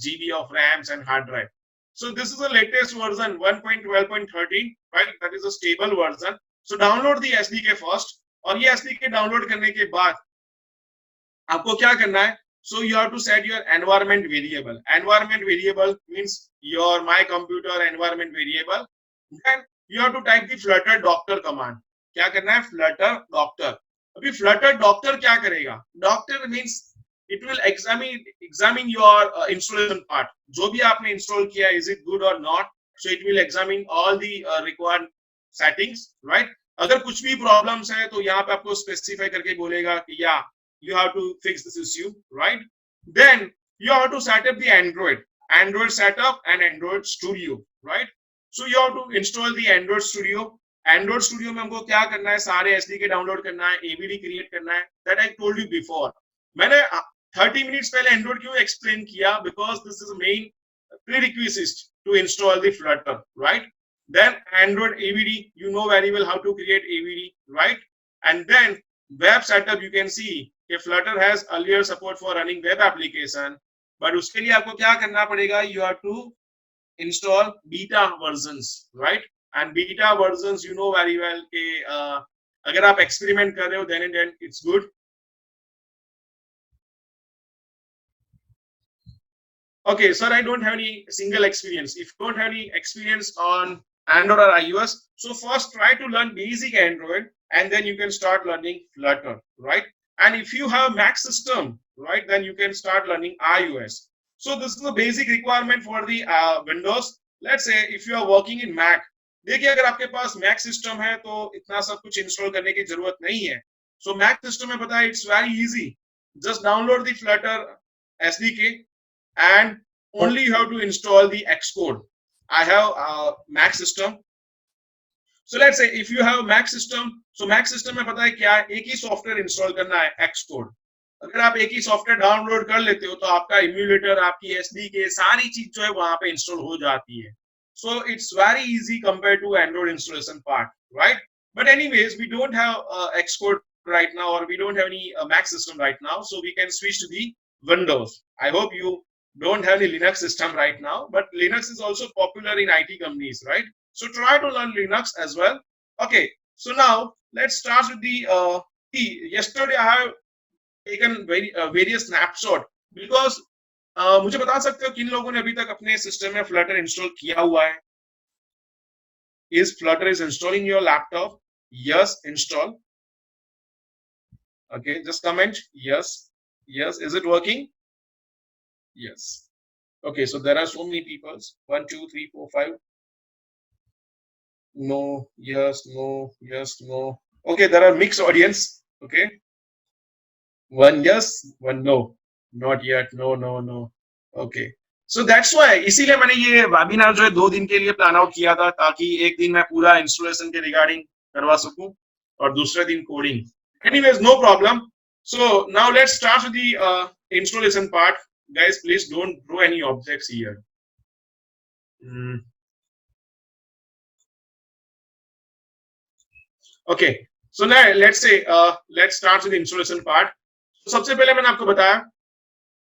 Speaker 1: GB of RAMs and hard drive. So this is the latest version 1.12.13, right? That is a stable version. So download the SDK first, और ये SDK download करने के बाद आपको क्या करना है? So you have to set your environment variable. Environment variable means your my computer environment variable. Then you have to type the flutter doctor command. क्या करना है? flutter doctor. अभी flutter doctor क्या करेगा? Doctor means it will examine your installation part. जो भी आपने install किया, is it good or not? So it will examine all the required settings, right? अगर कुछ भी problems है तो यहाँ पे आपको specify करके बोलेगा कि yeah, you have to fix this issue, right? Then you have to set up the Android setup and Android Studio, right? So you have to install the Android Studio. Android Studio में हमको क्या करना है, सारे SDK download करना है, AVD create करना है. That I told you before. मैंने 30 मिनट्स पहले Android क्यों एक्सप्लेन किया? Because this is the main prerequisite to install the Flutter, right? Then Android AVD, you know very well how to create AVD, right? And then web setup, you can see कि Flutter has earlier support for running web application, but उसके लिए आपको क्या करना पड़ेगा? You have to install beta versions, right? And beta versions, you know very well कि अगर आप experiment कर रहे हो, then it's good. Okay, sir, I don't have any single experience. If you don't have any experience on Android or iOS, so first try to learn basic Android, and then you can start learning Flutter, right? And if you have Mac system, right, then you can start learning iOS. So this is the basic requirement for the Windows. Let's say if you are working in Mac, देखिए अगर आपके पास Mac system है तो इतना सब कुछ install करने की जरूरत नहीं है. So Mac system में पता है, it's very easy. Just download the Flutter SDK and only you have to install the Xcode. I have a Mac system. So let's say if you have a Mac system, so Mac system में पता है क्या है, एक ही software install करना है, Xcode. अगर आप एक ही सॉफ्टवेयर डाउनलोड कर लेते हो तो आपका इम्यूलेटर, आपकी SDK, सारी चीज जो है वहां पे इंस्टॉल हो जाती है. So it's very easy compared to Android installation part, right? But anyways, we don't have Xcode right now, or we don't have any Mac system right now, so we can switch to the Windows. I hope you don't have any Linux system right now, but Linux is also popular in IT companies, right? So try to learn Linux as well. Okay, so now let's start with the yesterday I have taken various snapshot because मुझे बता सकते हो किन लोगों ने अभी तक अपने सिस्टम में Flutter इंस्टॉल किया हुआ है? Is Flutter is installing your laptop? Yes, install. Okay, just comment yes. Yes, is it working? Yes. Okay, so there are so many people. 1, 2, 3, 4, 5. No, yes, no, yes, no. Okay, there are mixed audience. Okay. One yes, one no. Not yet. No, no, no. Okay. So that's why इसीलिए मैंने ये webinar जो है 2 दिन के लिए plan out किया था, ताकि एक दिन मैं पूरा इंस्टॉलेशन के रिगार्डिंग करवा सकूं और दूसरे दिन coding. Anyways, no problem. So now let's start with the installation part. Guys, please don't throw any objects here. Okay, so now let's say let's start with the installation part. So सबसे पहले मैंने आपको बताया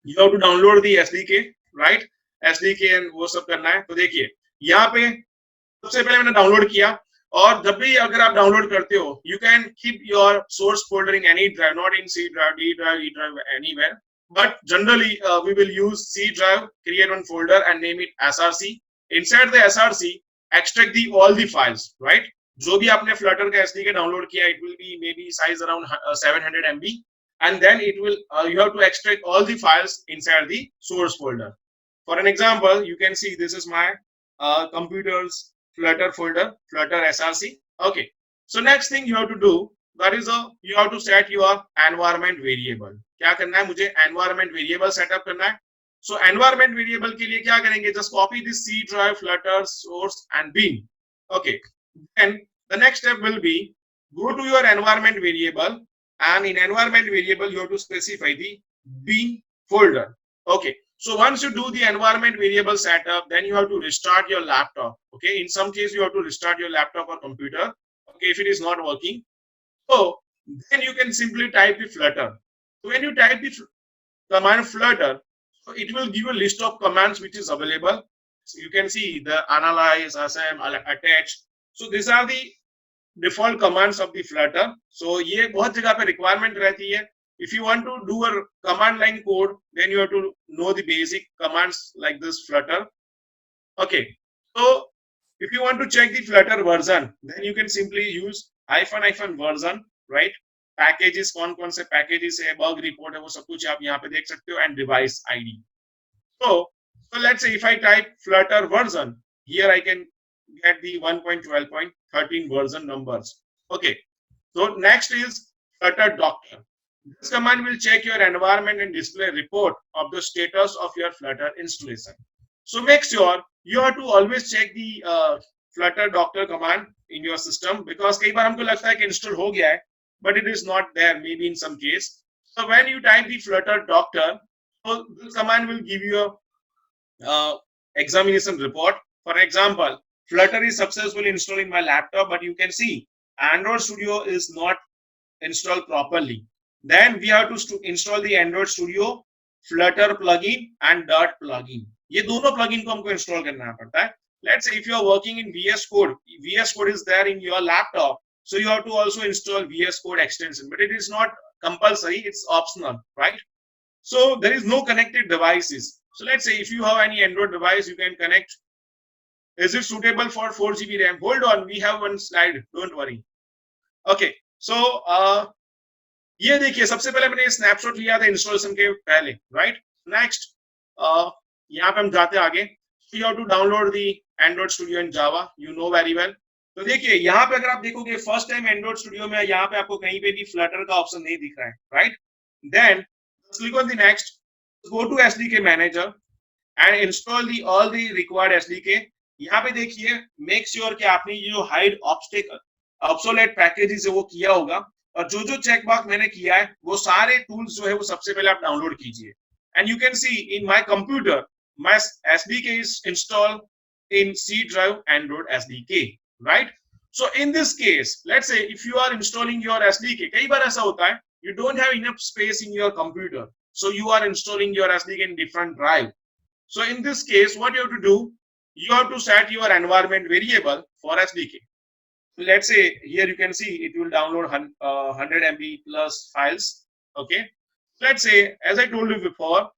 Speaker 1: you have to download the SDK, right? SDK and वो सब करना है. तो देखिए यहाँ पे सबसे पहले मैंने डाउनलोड किया, और जब भी अगर आप डाउनलोड करते हो, you can keep your source folder in any drive, not in C drive, D drive, E drive, anywhere. But generally we will use C drive, create one folder and name it SRC. Inside the SRC, extract all the files, right? जो भी आपने Flutter का SDK download किया, it will be maybe size around 700 MB, and then it will you have to extract all the files inside the source folder. For an example, you can see this is my computer's Flutter folder, Flutter SRC. Okay, so next thing you have to do, that is you have to set your environment variable. क्या करना है? मुझे environment variable setup करना है. So environment variable के लिए क्या करेंगे? Just copy this C drive, Flutter, source and bin. Okay, then the next step will be go to your environment variable, and in environment variable you have to specify the bin folder. Okay, so once you do the environment variable setup, then you have to restart your laptop. Okay, in some case you have to restart your laptop or computer. Okay, if it is not working, so then you can simply type the Flutter. So when you type the command Flutter, so it will give you a list of commands which is available. So you can see the analyze, assemble, attach. So these are the default commands of the Flutter. So ये बहुत जगह पे requirement रहती है. If you want to do a command line code, then you have to know the basic commands like this Flutter. Okay, so if you want to check the Flutter version, then you can simply use --version, right? Packages कौन कौन से packages है, bug report है, वो सब कुछ आप यहाँ पे देख सकते हो, and device ID. So let's say if I type Flutter version, here I can get the 1.12.13 version numbers. Okay. So next is Flutter Doctor. This command will check your environment and display a report of the status of your Flutter installation. So make sure you have to always check the Flutter Doctor command in your system, because कई बार हमको लगता है कि install हो गया है, but it is not there, maybe in some case. So when you type the Flutter Doctor, so this command will give you a examination report. For example, Flutter is successfully installed in my laptop, but you can see Android Studio is not installed properly. Then we have to install the Android Studio Flutter plugin and Dart plugin. ये दोनों plugin को हमको install करना पड़ता है. Let's say if you are working in VS Code, VS Code is there in your laptop, so you have to also install VS Code extension, but it is not compulsory, it's optional, right? So there is no connected devices. So let's say if you have any Android device, you can connect. Is it suitable for 4 GB RAM? Hold on, we have one slide, don't worry. Okay, so ये देखिए, सबसे पहले मैंने snapshot लिया था installation के पहले, right? Next यहाँ पे हम जाते हैं आगे. You have to download the Android Studio in Java, you know very well. तो देखिए यहाँ पे अगर आप देखोगे फर्स्ट टाइम एंड्रॉइड स्टूडियो में यहाँ पे आपको कहीं पे भी फ्लटर का ऑप्शन नहीं दिख रहा है, right? Then click on the next, go to SDK manager and install the all the required SDK. यहाँ पे देखिए make sure कि आपने ये जो hide obsolete packages है वो किया होगा, और जो जो चेक बॉक्स मैंने किया है वो सारे टूल्स जो है वो सबसे पहले आप डाउनलोड कीजिए. And you can C in my computer my SDK is installed in C drive Android SDK, right? So in this case, let's say if you are installing your SDK, कई बार ऐसा होता है you don't have enough space in your computer, so you are installing your SDK in different drive. So in this case, what you have to do, you have to set your environment variable for SDK. Let's say here you can see it will download 100 MB plus files. Okay, let's say as I told you before,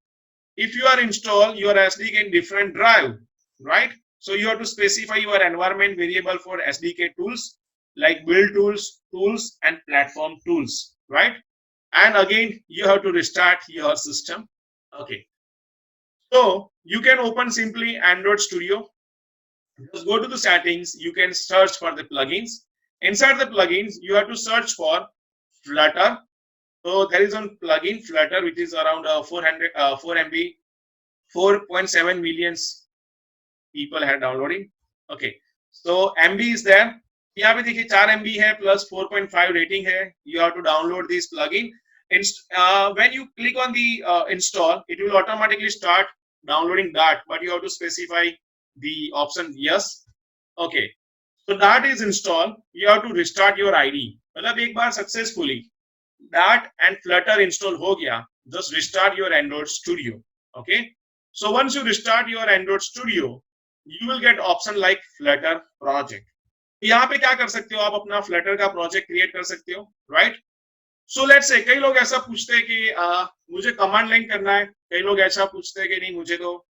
Speaker 1: if you are install your SDK in different drive, right? So you have to specify your environment variable for SDK tools like build tools and platform tools, right? And again you have to restart your system. Okay, so you can open simply Android Studio. Just go to the settings, you can search for the plugins. Inside the plugins you have to search for Flutter. So there is one plugin Flutter which is around 4 MB, 4.7 million people have downloading. Okay, so MB is there. यहाँ पे देखिए 4 MB है plus 4.5 rating है. You have to download this plugin. When you click on the install, it will automatically start downloading Dart, but you have to specify the option yes. Okay, so Dart is installed. You have to restart your ID. मतलब एक बार successfully Dart and Flutter install हो गया, just restart your Android Studio. Okay, so once you restart your Android Studio, you will get option like Flutter project. यहाँ पे क्या कर सकते हो, आप अपना Flutter का प्रोजेक्ट क्रिएट कर सकते हो, राइट? सो लेट्स से कई लोग ऐसा पूछते हैं कि मुझे कमांड लाइन करना है, कई लोग ऐसा पूछते हैं कि नहीं मुझे तो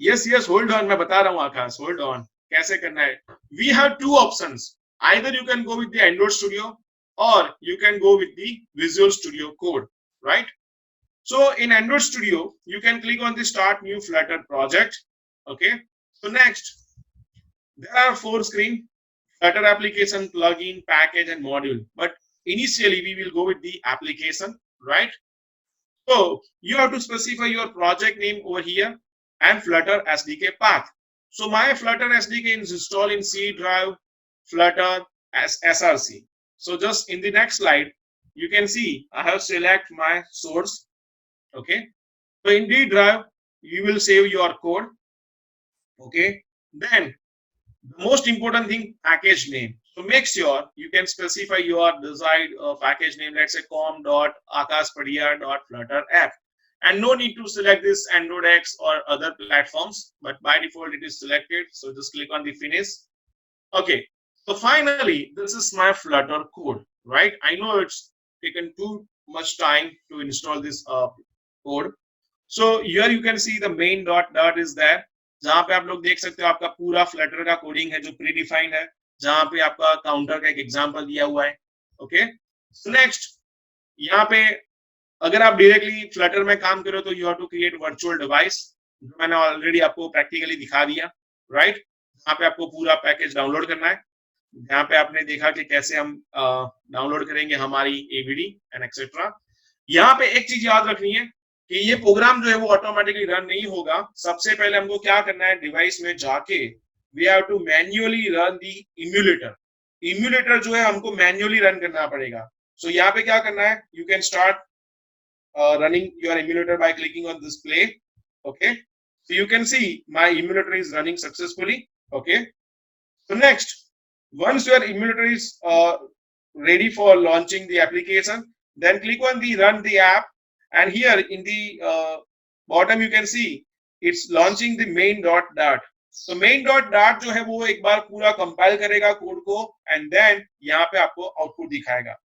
Speaker 1: यस होल्ड ऑन, मैं बता रहा हूँ आकाश, होल्ड ऑन कैसे करना है. We have two options, either you can go with the Android Studio or you can go with the Visual Studio Code, right? So in Android Studio, you can click on the Start New Flutter Project. Okay. So next, there are 4 screens: Flutter application, plugin, package, and module. But initially, we will go with the application, right? So you have to specify your project name over here and Flutter SDK path. So my Flutter SDK is installed in C drive, Flutter as SRC. So just in the next slide, you can see I have select my source. Okay, so in D drive, you will save your code. Okay, then the most important thing, package name. So make sure you can specify your desired package name. Let's say com.akashpadhya.flutter app, and no need to select this Android X or other platforms, but by default it is selected. So just click on the finish. Okay. So finally, this is my Flutter code, right? I know it's taken too much time to install this code. So here you can see the main.dart is there. जहाँ पे आप लोग देख सकते हो आपका पूरा Flutter का कोडिंग है जो प्रीडिफाइंड है, जहाँ पे आपका काउंटर का एक एग्जांपल दिया हुआ है. ओके, नेक्स्ट यहाँ पे अगर आप डायरेक्टली फ्लटर में काम करो तो you have to create virtual device, जो मैंने ऑलरेडी आपको प्रैक्टिकली दिखा दिया, राइट। यहाँ पे आपको पूरा पैकेज डाउनलोड करना है। यहाँ पे आपने देखा कि कैसे हम डाउनलोड करेंगे हमारी एवीडी एंड एक्सेट्रा। यहाँ पे एक चीज याद रखनी है कि ये प्रोग्राम जो है वो ऑटोमेटिकली रन नहीं होगा। सबसे पहले हमको क्या करना है, डिवाइस में जाके we have to manually run the emulator. Emulator जो है हमको मैन्युअली रन करना पड़ेगा। सो यहाँ पे क्या करना है, you can start running your emulator by clicking on this play. Okay, so you can see my emulator is running successfully. Okay, so next, once your emulator is ready for launching the application, then click on the run the app, and here in the bottom you can see it's launching the main.dart. तो main dot dot जो है वो एक बार पूरा compile करेगा code को, and then यहाँ पे आपको आउटपुट दिखाएगा।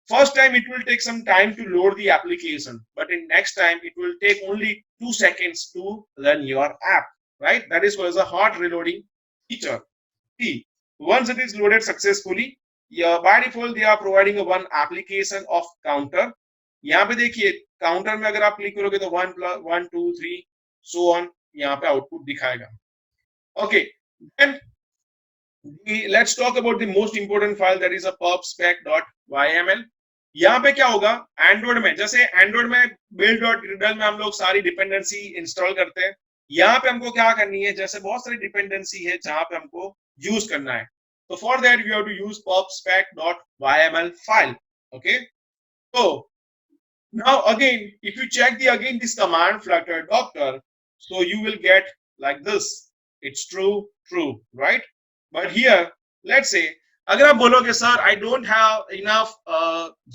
Speaker 1: First time it will take some time to load the application, but in next time it will take only 2 seconds to run your app, right? That is was a hot reloading feature. See, once it is loaded successfully, by default they are providing a one application of counter. यहाँ पे देखिए counter में अगर आप click करोगे तो 1 1 2 3 so on यहाँ पे आउटपुट दिखाएगा। Okay, then let's talk about the most important file, that is a pubspec.yml. यहाँ पे क्या होगा, एंड्रॉइड में जैसे एंड्रॉइड में build.gradle में हम लोग सारी डिपेंडेंसी इंस्टॉल करते हैं, यहाँ पे हमको क्या करनी है, जैसे बहुत सारी डिपेंडेंसी है जहां पे हमको यूज करना है, तो for that we have to use pubspec.yml file. Okay, so now again if you check the again this command flutter doctor, so you will get like this, it's true, right? But here let's say अगर आप बोलोगे sir I don't have enough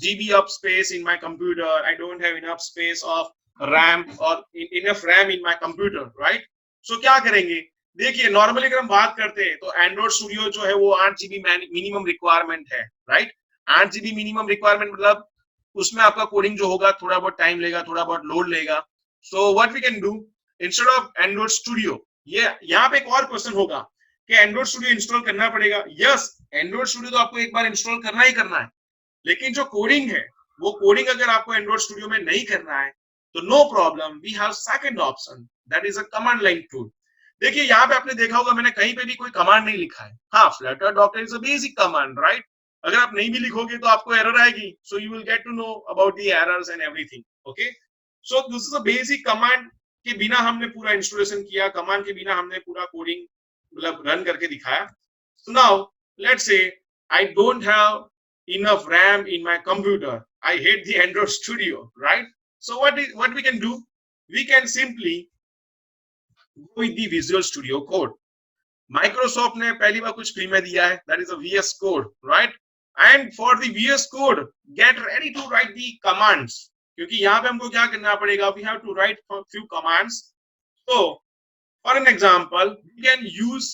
Speaker 1: GB of space in my computer, I don't have enough space of RAM और enough RAM in my computer, right? So क्या करेंगे, देखिए normally अगर हम बात करते हैं तो एंड्रॉइड स्टूडियो जो है वो 8 जीबी मिनिमम रिक्वायरमेंट है, राइट? 8 जीबी मिनिमम रिक्वायरमेंट मतलब उसमें आपका कोडिंग जो होगा थोड़ा बहुत टाइम लेगा, थोड़ा बहुत लोड लेगा। So what we can do instead of Android Studio, ये यहाँ पे एक और क्वेश्चन होगा कि एंड्रॉइड स्टूडियो इंस्टॉल करना पड़ेगा। यस, एंड्रॉइड स्टूडियो तो आपको एक बार इंस्टॉल करना ही करना है, लेकिन जो कोडिंग है वो कोडिंग अगर आपको एंड्रॉइड स्टूडियो में नहीं करना है तो no problem, we have second option, that is a command line tool. देखिए यहाँ पे आपने देखा होगा मैंने कहीं पे भी कोई कमांड नहीं लिखा है। हाँ, Flutter doctor is a basic command, right? अगर आप नहीं भी लिखोगे तो आपको एरर आएगी, so you will get to know about the errors and everything. Okay, so this is a basic command के बिना हमने पूरा इंस्टॉलेशन किया, कमांड के बिना हमने पूरा कोडिंग मतलब रन करके दिखाया। So now let's say I don't have enough RAM in my computer, I hate the Android Studio, right? So what we can do, we can simply go with the Visual Studio Code. Microsoft ने पहली बार कुछ free में दिया है, that is a VS Code, right? And for the VS Code, get ready to write the commands, क्योंकि यहाँ पे हमको क्या करना पड़ेगा, we have to write a few commands. So for an example, we can use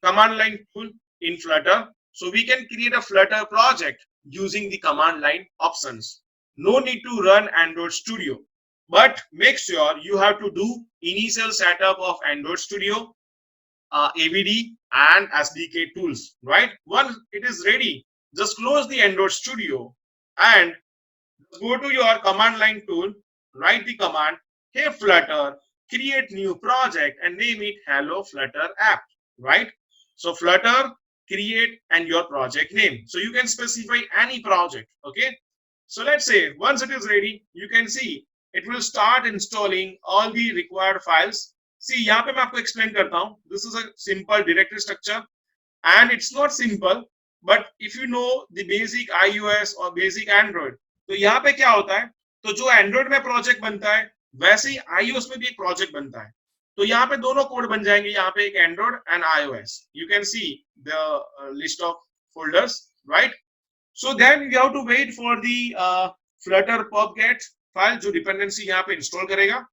Speaker 1: command line tool in Flutter. So we can create a Flutter project using the command line options. No need to run Android Studio, but make sure you have to do initial setup of Android Studio, AVD and SDK tools, right? Once it is ready, just close the Android Studio and go to your command line tool, write the command, hey Flutter, create new project and name it Hello Flutter app, right? So Flutter, create and your project name. So you can specify any project, okay? So let's say once it is ready, you can see it will start installing all the required files. See, यहाँ पे मैं आपको explain करता हूँ. This is a simple directory structure and it's not simple, but if you know the basic iOS or basic Android, तो यहाँ पे क्या होता है, तो जो Android में प्रोजेक्ट बनता है वैसे ही iOS में भी एक प्रोजेक्ट बनता है। तो यहाँ पे दोनों कोड बन जाएंगे, यहाँ पे एक Android and iOS. You can see the list of folders, right? So then you have to wait for the Flutter pub get file जो डिपेंडेंसी यहाँ पे इंस्टॉल करेगा.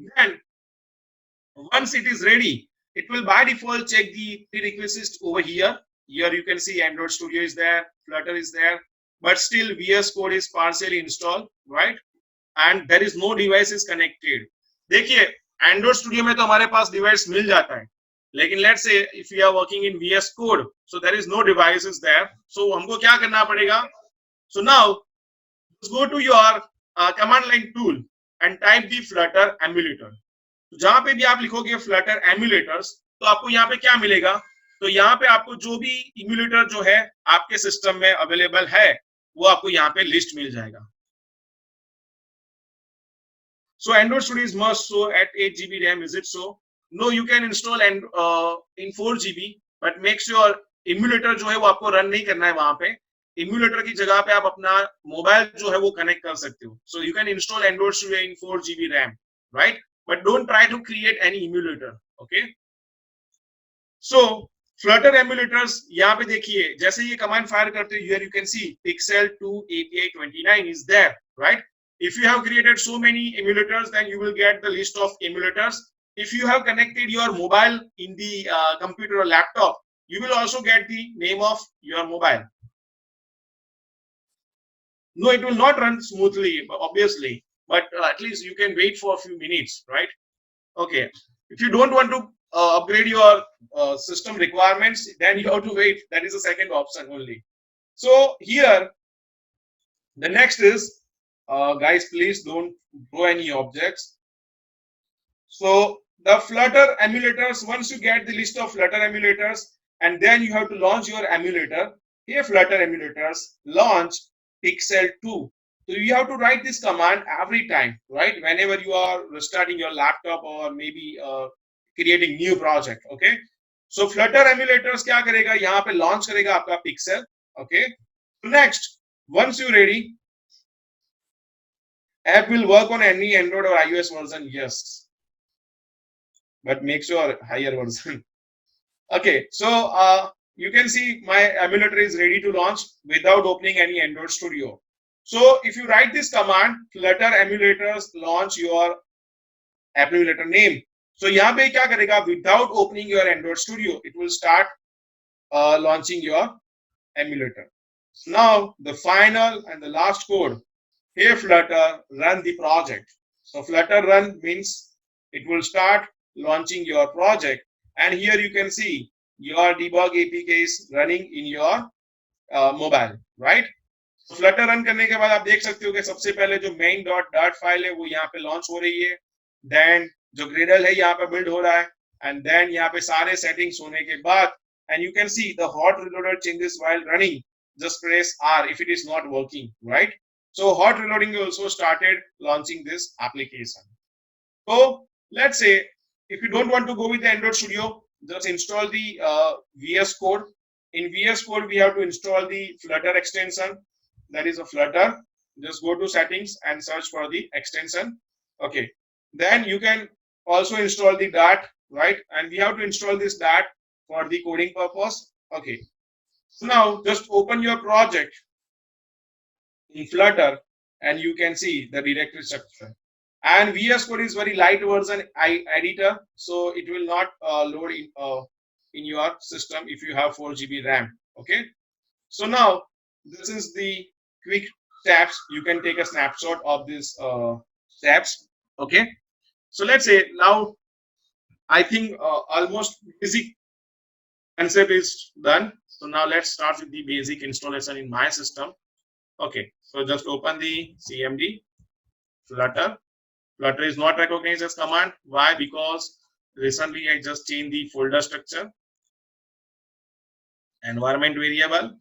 Speaker 1: Then once it is ready, it will by default check the prerequisites over here. Here you can see Android Studio is there, Flutter is there, but still VS Code is partially installed, right? And there is no devices connected. देखिए Android Studio में तो हमारे पास device मिल जाता है, लेकिन let's say if we are working in VS Code, so there is no devices there. So हमको क्या करना पड़ेगा, So now let's go to your command line tool and type the flutter emulator. जहां पे भी आप लिखोगे फ्लटर एमुलेटर्स तो आपको यहाँ पे क्या मिलेगा, तो यहाँ पे आपको जो भी इम्यूलेटर जो है आपके सिस्टम में अवेलेबल है वो आपको यहाँ पे लिस्ट मिल जाएगा. So Android Studio is must so at 8 GB RAM, is it so? No, you can install and in 4 GB, but make sure emulator जो है वो आपको रन नहीं करना है वहां पे. इम्यूलेटर की जगह पे आप अपना मोबाइल जो है वो कनेक्ट कर सकते हो. So you can install Android Studio in 4 GB RAM, right? But don't try to create any emulator, okay? So Flutter emulators यहाँ पे देखिए जैसे ये कमांड फायर करते हैं, here you can see Pixel 2 API 29 is there, right? If you have created so many emulators, then you will get the list of emulators. If you have connected your mobile in the computer or laptop, you will also get the name of your mobile. No, it will not run smoothly, obviously, but at least you can wait for a few minutes, right? Okay. If you don't want to upgrade your system requirements, then you have to wait. That is the second option only. So here, the next is, guys, please don't throw any objects. So the Flutter emulators, once you get the list of Flutter emulators, and then you have to launch your emulator. Here, Flutter emulators, launch Pixel 2. So you have to write this command every time, right? Whenever you are restarting your laptop or maybe creating new project, okay? So Flutter emulators क्या करेगा, यहाँ पे launch करेगा आपका Pixel, okay? So next, once you ready, app will work on any Android or iOS version, yes, but make sure higher version. Okay, so you can see my emulator is ready to launch without opening any Android Studio. So if you write this command, Flutter emulators launch your emulator name. So यहाँ पे क्या करेगा, without opening your Android Studio, it will start launching your emulator. Now the final and the last code. Here Flutter run the project. So Flutter run means it will start launching your project, and here you can see your debug APK is running in your mobile, right? So Flutter run करने के बाद आप देख सकते हो कि सबसे पहले जो main.dart फाइल है वो यहाँ पे लॉन्च हो रही है, then जो Gradle है यहाँ पे बिल्ड हो रहा है, and then यहाँ पे सारे सेटिंग्स होने के बाद, and you can see the hot reloader changes while running. Just press R if it is not working, right? So hot reloading also started launching this application. So let's say if you don't want to go with the Android Studio, just install the VS Code. In VS Code, we have to install the Flutter extension. That is a Flutter. Just go to settings and search for the extension. Okay. Then you can also install the Dart, right? And we have to install this Dart for the coding purpose. Okay. So now just open your project in Flutter and you can see the directory structure. And VS Code is very light version editor, so it will not load in your system if you have 4 GB RAM. Okay. So now this is the quick steps. You can take a snapshot of these steps. Okay. So let's say now I think almost basic concept is done. So now let's start with the basic installation in my system. Okay. So just open the CMD Flutter. Flutter is not recognized as command. Why? Because recently I just changed the folder structure. Environment variable.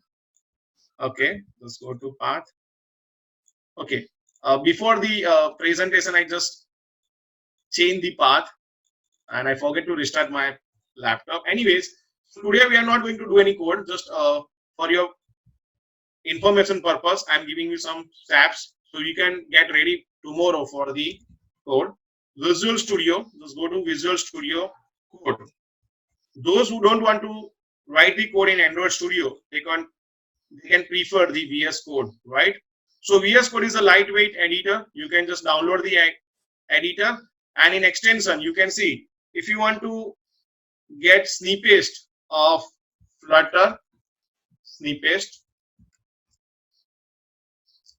Speaker 1: Okay, let's go to path. Okay, before the presentation, I just changed the path and I forget to restart my laptop. Anyways, today we are not going to do any code. Just for your information purpose, I'm giving you some steps so you can get ready tomorrow for the code. Visual Studio, just go to Visual Studio Code. Those who don't want to write the code in Android Studio, they can prefer the VS Code, right? So VS Code is a lightweight editor. You can just download the editor, and in extension, you can see if you want to get snippets of Flutter, snippets.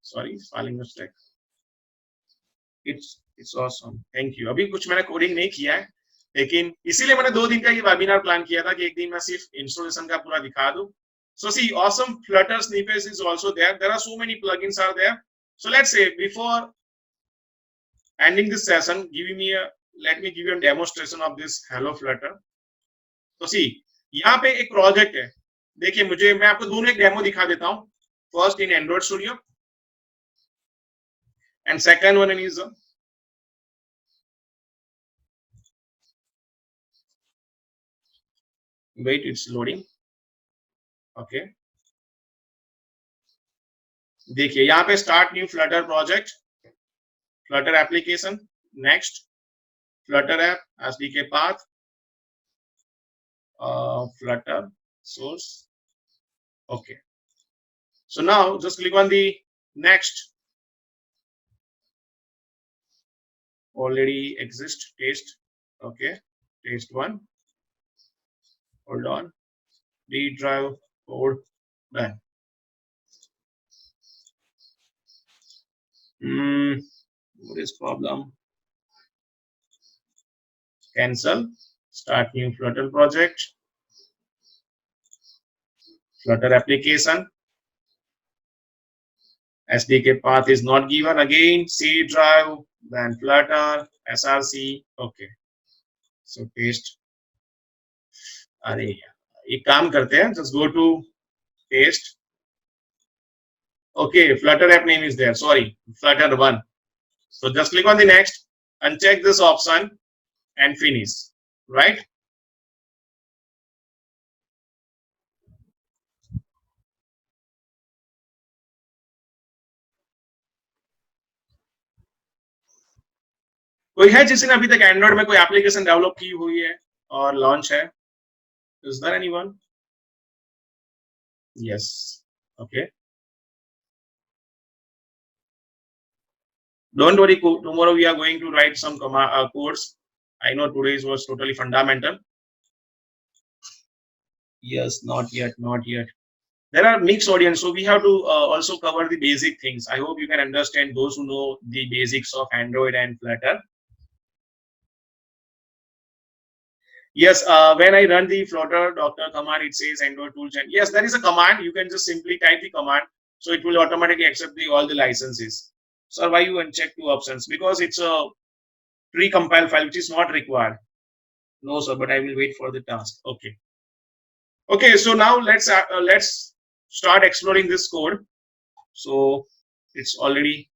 Speaker 1: Sorry, spelling mistake. It's awesome. Thank you. अभी कुछ मैंने coding नहीं किया है, लेकिन इसीलिए मैंने 2 दिन का ये वेबिनार प्लान किया था कि एक दिन मैं सिर्फ इंस्टॉलेशन का पूरा दिखा दूं, So see, awesome Flutter snippets is also there. There are so many plugins are there. So let's say before ending this session, let me give you a demonstration of this Hello Flutter. तो सी यहाँ पे एक project है, देखिए मुझे मैं आपको दोनों एक डेमो दिखा देता हूँ. First in Android Studio and second one is wait, it's loading. Okay देखिए यहाँ पे start new Flutter project, Flutter application, next Flutter app, SDK path, Flutter source. Okay, so now just click on the next. Already exist taste. Okay, taste one. Hold on, D drive code done. What is problem? Cancel, start new Flutter project, Flutter application, SDK path is not given, again C drive, then Flutter, SRC. Okay, so paste. अरे एक काम करते हैं, just go to paste. Okay, Flutter app name is there, sorry, Flutter 1. So just click on the next, uncheck this option and finish, right? कोई है जिसने अभी तक एंड्रॉइड में कोई एप्लीकेशन डेवलप की हुई है और लॉन्च है? Is there anyone? Yes. Okay. Don't worry, tomorrow we are going to write some codes. I know today's was totally fundamental. Yes, not yet, not yet. There are mixed audience, so we have to also cover the basic things. I hope you can understand those who know the basics of Android and Flutter. Yes, when I run the Flutter Docker command, it says Android toolchain. Yes, there is a command. You can just simply type the command, so it will automatically accept all the licenses. Sir, why you uncheck two options? Because it's a pre-compiled file which is not required. No, sir, but I will wait for the task. Okay. Okay, so now let's start exploring this code. So it's already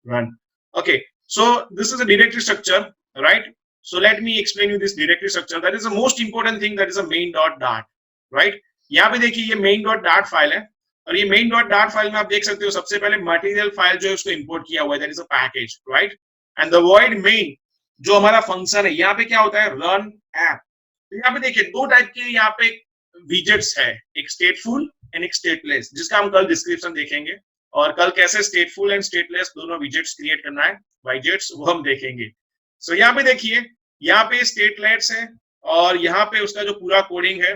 Speaker 1: run. Okay, so this is a directory structure, right? So let me explain you this directory structure. That is the most important thing. That is a main.dart, right? यहाँ पे देखिए ये main.dart file है और ये main.dart file में आप देख सकते हो सबसे पहले मटेरियल फाइल जो है उसको इंपोर्ट किया हुआ है, that is a package, right? And the void main जो हमारा फंक्शन है, यहाँ पे क्या होता है, रन ऐप. तो यहाँ पे देखिए दो टाइप के यहाँ पे विजेट्स है, एक स्टेटफुल एंड एक स्टेटलेस, जिसका हम कल डिस्क्रिप्शन देखेंगे और कल कैसे स्टेटफुल एंड स्टेटलेस दोनों विजेट्स क्रिएट करना है, विजेट्स, वो हम देखेंगे. सो यहाँ पे देखिए, यहाँ पे स्टेटलेट्स है और यहाँ पे उसका जो पूरा कोडिंग है,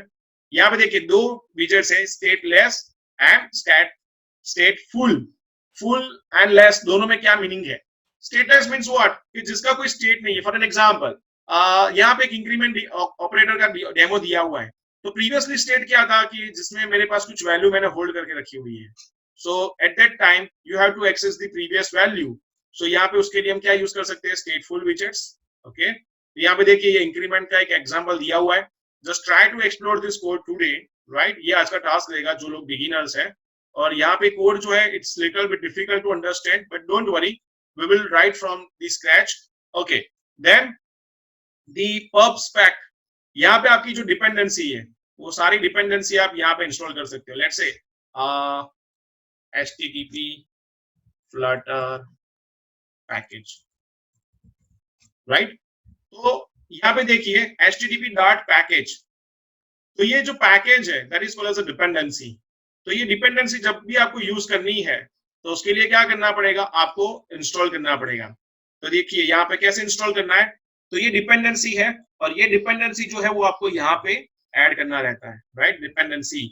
Speaker 1: यहाँ पे देखिए दो विजेट्स है, stateless and स्टेटफुल. Full and less दोनों में क्या मीनिंग है? स्टेटलेस मीन्स व्हाट, कि जिसका कोई स्टेट नहीं है. फॉर एन एग्जांपल, यहाँ पे एक इंक्रीमेंट ऑपरेटर का डेमो दिया हुआ है. तो प्रीवियसली स्टेट क्या था कि जिसमें मेरे पास कुछ वैल्यू मैंने होल्ड करके रखी हुई है. So at that time you have to access the previous value. So यहाँ पे उसके लिए हम क्या यूज कर सकते हैं, स्टेटफुल विजेट्स. ओके, यहाँ पे देखिए ये इंक्रीमेंट का एक एग्जांपल दिया हुआ है. Just try to explore this code today, right? ये आज का टास्क रहेगा जो लोग बिगिनर्स हैं. और यहाँ पे कोड जो है it's little bit difficult to understand, but don't worry, we will write from the scratch. Okay, then the pub spec, यहाँ पे आपकी जो डिपेंडेंसी है वो सारी डिपेंडेंसी आप यहाँ पे इंस्टॉल कर सकते हो. Let's say http flutter package, right? तो यहाँ पे देखिए http.package, तो ये जो पैकेज है that is called as a dependency. तो ये डिपेंडेंसी जब भी आपको यूज करनी है तो उसके लिए क्या करना पड़ेगा, आपको इंस्टॉल करना पड़ेगा. तो देखिए यहाँ पे कैसे इंस्टॉल करना है. तो ये डिपेंडेंसी है और ये डिपेंडेंसी जो है वो आपको यहाँ पे ऐड करना रहता है, राइट? डिपेंडेंसी,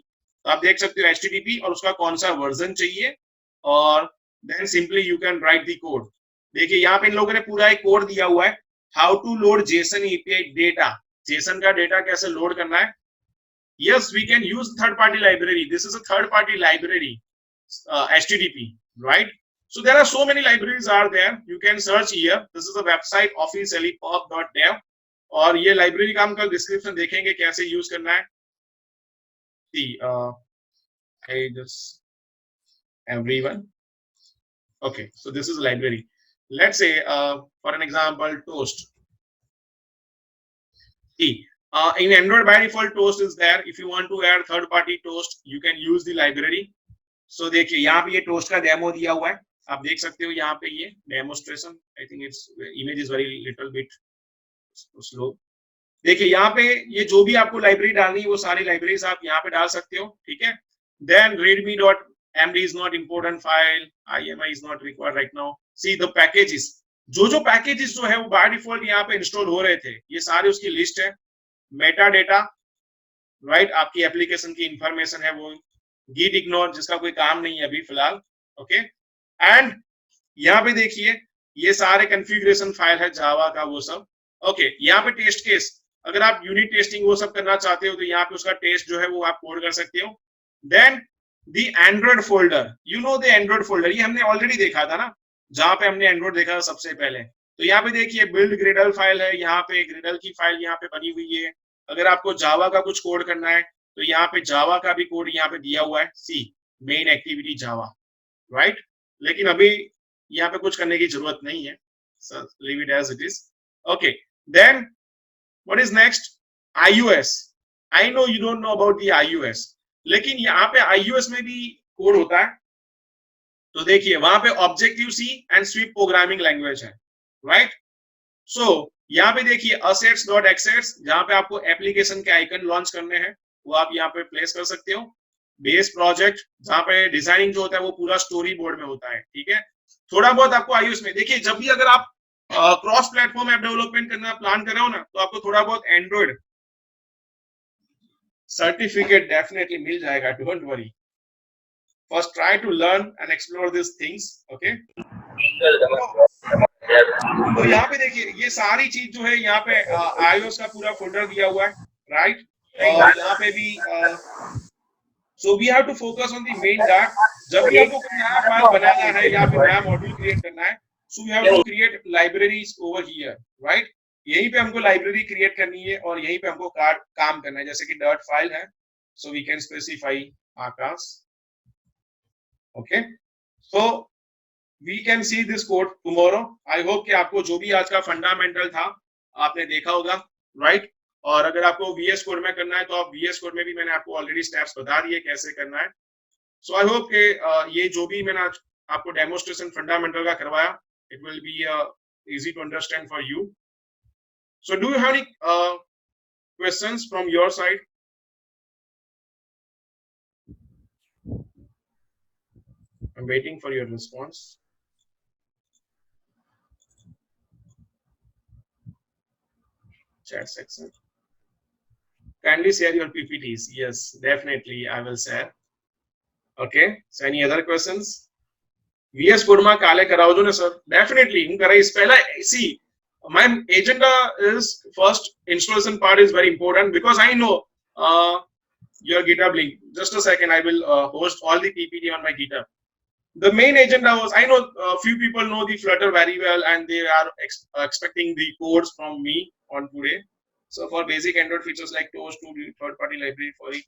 Speaker 1: तो आप देख सकते हो http और उसका कौन सा वर्जन चाहिए और then simply you can write the code. देखिए यहाँ पे इन लोगों ने पूरा एक कोड दिया हुआ है, how to load JSON API data, JSON का डेटा कैसे लोड करना है. Yes, we can use third party library. This is a third party library, HTTP, right? So there are so many libraries are there. You can search here. This is a website officially pub.dev. और ये library का हम कल description देखेंगे कैसे use करना है. See, I just everyone. Okay, so this is a library. Let's say, for an example, Toast. In Android by default Toast is there. If you want to add third party Toast, you can use the library. So देखिए यहाँ पे ये Toast का demo दिया हुआ है, आप देख सकते हो यहाँ पे ये demonstration. I think its image is very little bit slow. देखिए यहाँ पे ये जो भी आपको लाइब्रेरी डालनी है वो सारी लाइब्रेरीज आप यहाँ पे डाल सकते हो, ठीक है. Then readme.md is not important file, IMI is not required right now. See the packages, जो पैकेजेस जो है वो बाय डिफॉल्ट यहाँ पे इंस्टॉल हो रहे थे, ये सारे उसकी लिस्ट है. मेटा डेटा, राइट, आपकी एप्लीकेशन की इंफॉर्मेशन है वो. गीट इग्नोर जिसका कोई काम नहीं है अभी फिलहाल, ओके. एंड यहाँ पे देखिए ये सारे कॉन्फ़िगरेशन फाइल है जावा का वो सब, ओके. यहाँ पे टेस्ट केस, अगर आप यूनिट टेस्टिंग वो सब करना चाहते हो तो यहाँ पे उसका टेस्ट जो है वो आप कोड कर सकते हो. Then the Android folder, you know the Android folder, ये हमने ऑलरेडी देखा था ना, जहां पे हमने एंड्रॉइड देखा था सबसे पहले. तो यहाँ पे देखिए बिल्ड ग्रिडल फाइल है, यहाँ पे ग्रिडल की फाइल यहाँ पे बनी हुई है. अगर आपको जावा का कुछ कोड करना है तो यहाँ पे जावा का भी कोड यहाँ पे दिया हुआ है. सी मेन एक्टिविटी जावा, राइट. लेकिन अभी यहाँ पे कुछ करने की जरूरत नहीं है, so leave it as it is. Okay, then what is next? iOS. I know you don't know about the iOS, लेकिन यहाँ पे iOS में भी कोड होता है. तो देखिए वहां पे objective C and Swift programming language है, राइट. सो यहाँ पे देखिए assets.xx, जहां पे आपको एप्लीकेशन के आइकन लॉन्च करने हैं वो आप यहाँ पे प्लेस कर सकते हो. बेस प्रोजेक्ट, जहां पे डिजाइनिंग जो होता है वो पूरा स्टोरी बोर्ड में होता है, ठीक है. थोड़ा बहुत आपको iOS में देखिए, जब भी अगर आप क्रॉस प्लेटफॉर्म ऐप डेवलपमेंट करना प्लान कर रहे हो ना, तो आपको थोड़ा बहुत एंड्रॉइड सर्टिफिकेट डेफिनेटली मिल जाएगा, don't worry. First try to learn and explore these things, okay. तो यहाँ पे देखिए ये सारी चीज जो है यहाँ पे iOS का पूरा फोल्डर दिया हुआ है, राइट. और यहाँ पे भी so we have to focus on the main that. जब भी आपको कोई नया फाइल बनाना है या फिर नया मॉड्यूल क्रिएट करना है, so we have to create libraries over here, right. यहीं पे हमको लाइब्रेरी क्रिएट करनी है और यहीं पे हमको काम करना है. जैसे कि डॉट फाइल है, so we can specify Akash, okay. So we can see this code tomorrow. I hope कि आपको जो भी आज का फंडामेंटल था आपने देखा होगा, राइट. और अगर आपको VS कोड में करना है तो आप VS कोड में भी मैंने आपको ऑलरेडी स्टेप्स बता दिए कैसे करना है. सो आई होप कि ये जो भी मैंने आज आपको डेमोस्ट्रेशन फंडामेंटल का करवाया, it will be easy to understand for you. So do you have any questions from your side? I'm waiting for your response. Chat section. Kindly share your PPTs. Yes, definitely I will share. Okay. So any other questions? VS Code માં કાલે કરાવજો ને sir. Definitely હું કરાઈશ. પહેલા see, my agenda is first installation part is very important because I know your GitHub link. Just a second, I will host all the PPT on my GitHub. The main agenda was, I know a few people know the Flutter very well and they are expecting the codes from me on today. So for basic Android features like Toast to the third party library for it,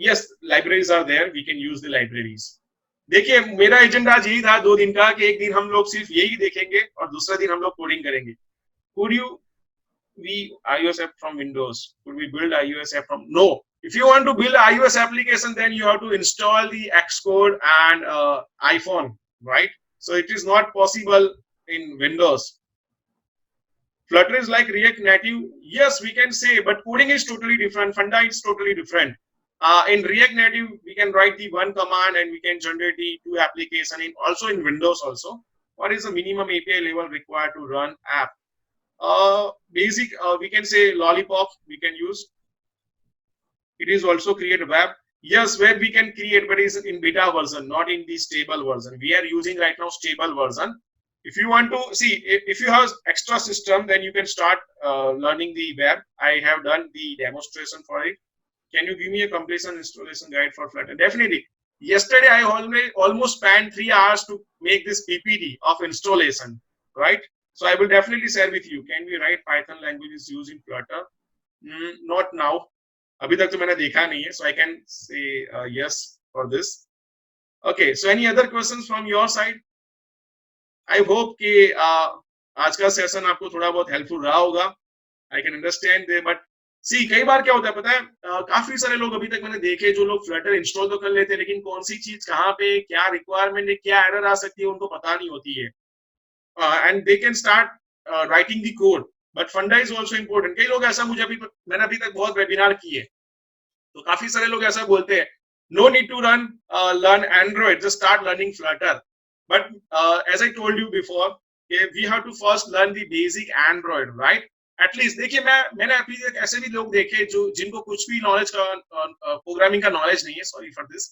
Speaker 1: yes, libraries are there, we can use the libraries. देखिए मेरा agenda आज यही था 2 दिन का कि एक दिन हम लोग सिर्फ यही देखेंगे और दूसरा दिन हम लोग कोडिंग करेंगे. Could you be iOS app from Windows? Could we build iOS app from? No. If you want to build an iOS application, then you have to install the Xcode and iPhone, right? So it is not possible in Windows. Flutter is like React Native. Yes, we can say, but coding is totally different. Funda is totally different. In React Native, we can write the one command and we can generate the 2 application. Also in Windows also. What is the minimum API level required to run app? Basic, we can say Lollipop, we can use. It is also create web. Yes, web we can create, but it's in beta version, not in the stable version. We are using right now stable version. If you want to see, if you have extra system, then you can start learning the web. I have done the demonstration for it. Can you give me a completion installation guide for Flutter? Definitely. Yesterday, I almost spent 3 hours to make this PPT of installation, right? So I will definitely share with you. Can we write Python languages using Flutter? Not now. अभी तक तो मैंने देखा नहीं है, so I can say yes for this. Okay, so any other questions from your side? I hope कि आज का सेशन आपको थोड़ा बहुत हेल्पफुल रहा होगा. I can understand there, but सी कई बार क्या होता है पता है, काफी सारे लोग अभी तक मैंने देखे जो लोग फ्लटर इंस्टॉल तो कर लेते हैं, लेकिन कौन सी चीज कहाँ पे, क्या रिक्वायरमेंट है, क्या एरर आ सकती है, उनको पता नहीं होती है. And they can start writing the code, but फंडा इज आल्सो इम्पोर्टेंट. कई लोग ऐसा, मैंने अभी तक बहुत वेबिनार किए, तो काफी सारे लोग ऐसा बोलते हैं, no need to learn Android, just start learning Flutter. But as I told you before, we have to first learn the basic Android, right? At least देखिए, मैंने अभी तक ऐसे भी लोग देखे जो जिनको कुछ भी नॉलेज का, प्रोग्रामिंग का नॉलेज नहीं है, सॉरी फॉर दिस,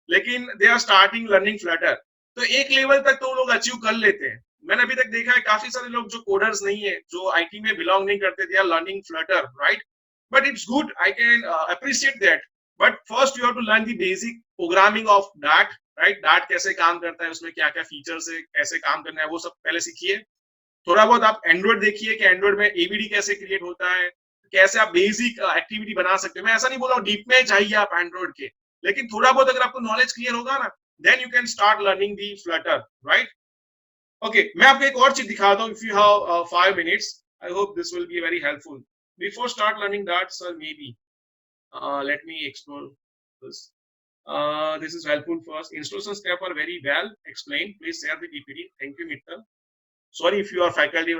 Speaker 1: लेकिन they are starting learning Flutter. तो एक लेवल तक तो लोग अचीव कर लेते हैं. मैंने अभी तक देखा है काफी सारे लोग जो कोडर्स नहीं है, जो आईटी में बिलोंग नहीं करते, they are learning Flutter, right? But it's good, I can appreciate that. But first you have to learn the basic programming of Dart, right? Dart कैसे काम करता है, उसमें क्या क्या फीचर्स है, कैसे काम करना है, वो सब पहले सीखिए. थोड़ा बहुत आप एंड्रॉइड देखिए कि एंड्रॉइड में एबीडी कैसे क्रिएट होता है, कैसे आप बेसिक एक्टिविटी बना सकते हो. मैं ऐसा नहीं बोल रहा हूँ डीप में चाहिए आप एंड्रॉइड के, लेकिन थोड़ा बहुत अगर आपको नॉलेज क्लियर होगा ना, then you can start learning the Flutter, right? Okay, मैं आपको एक और चीज दिखाता हूँ. If you have 5 minutes, I hope this will be very helpful. Before start learning that, sir, maybe let me explore this. This is helpful for us. Installation step are very well explained. Please share the PPT. Thank you, Mittal. Sorry if you are faculty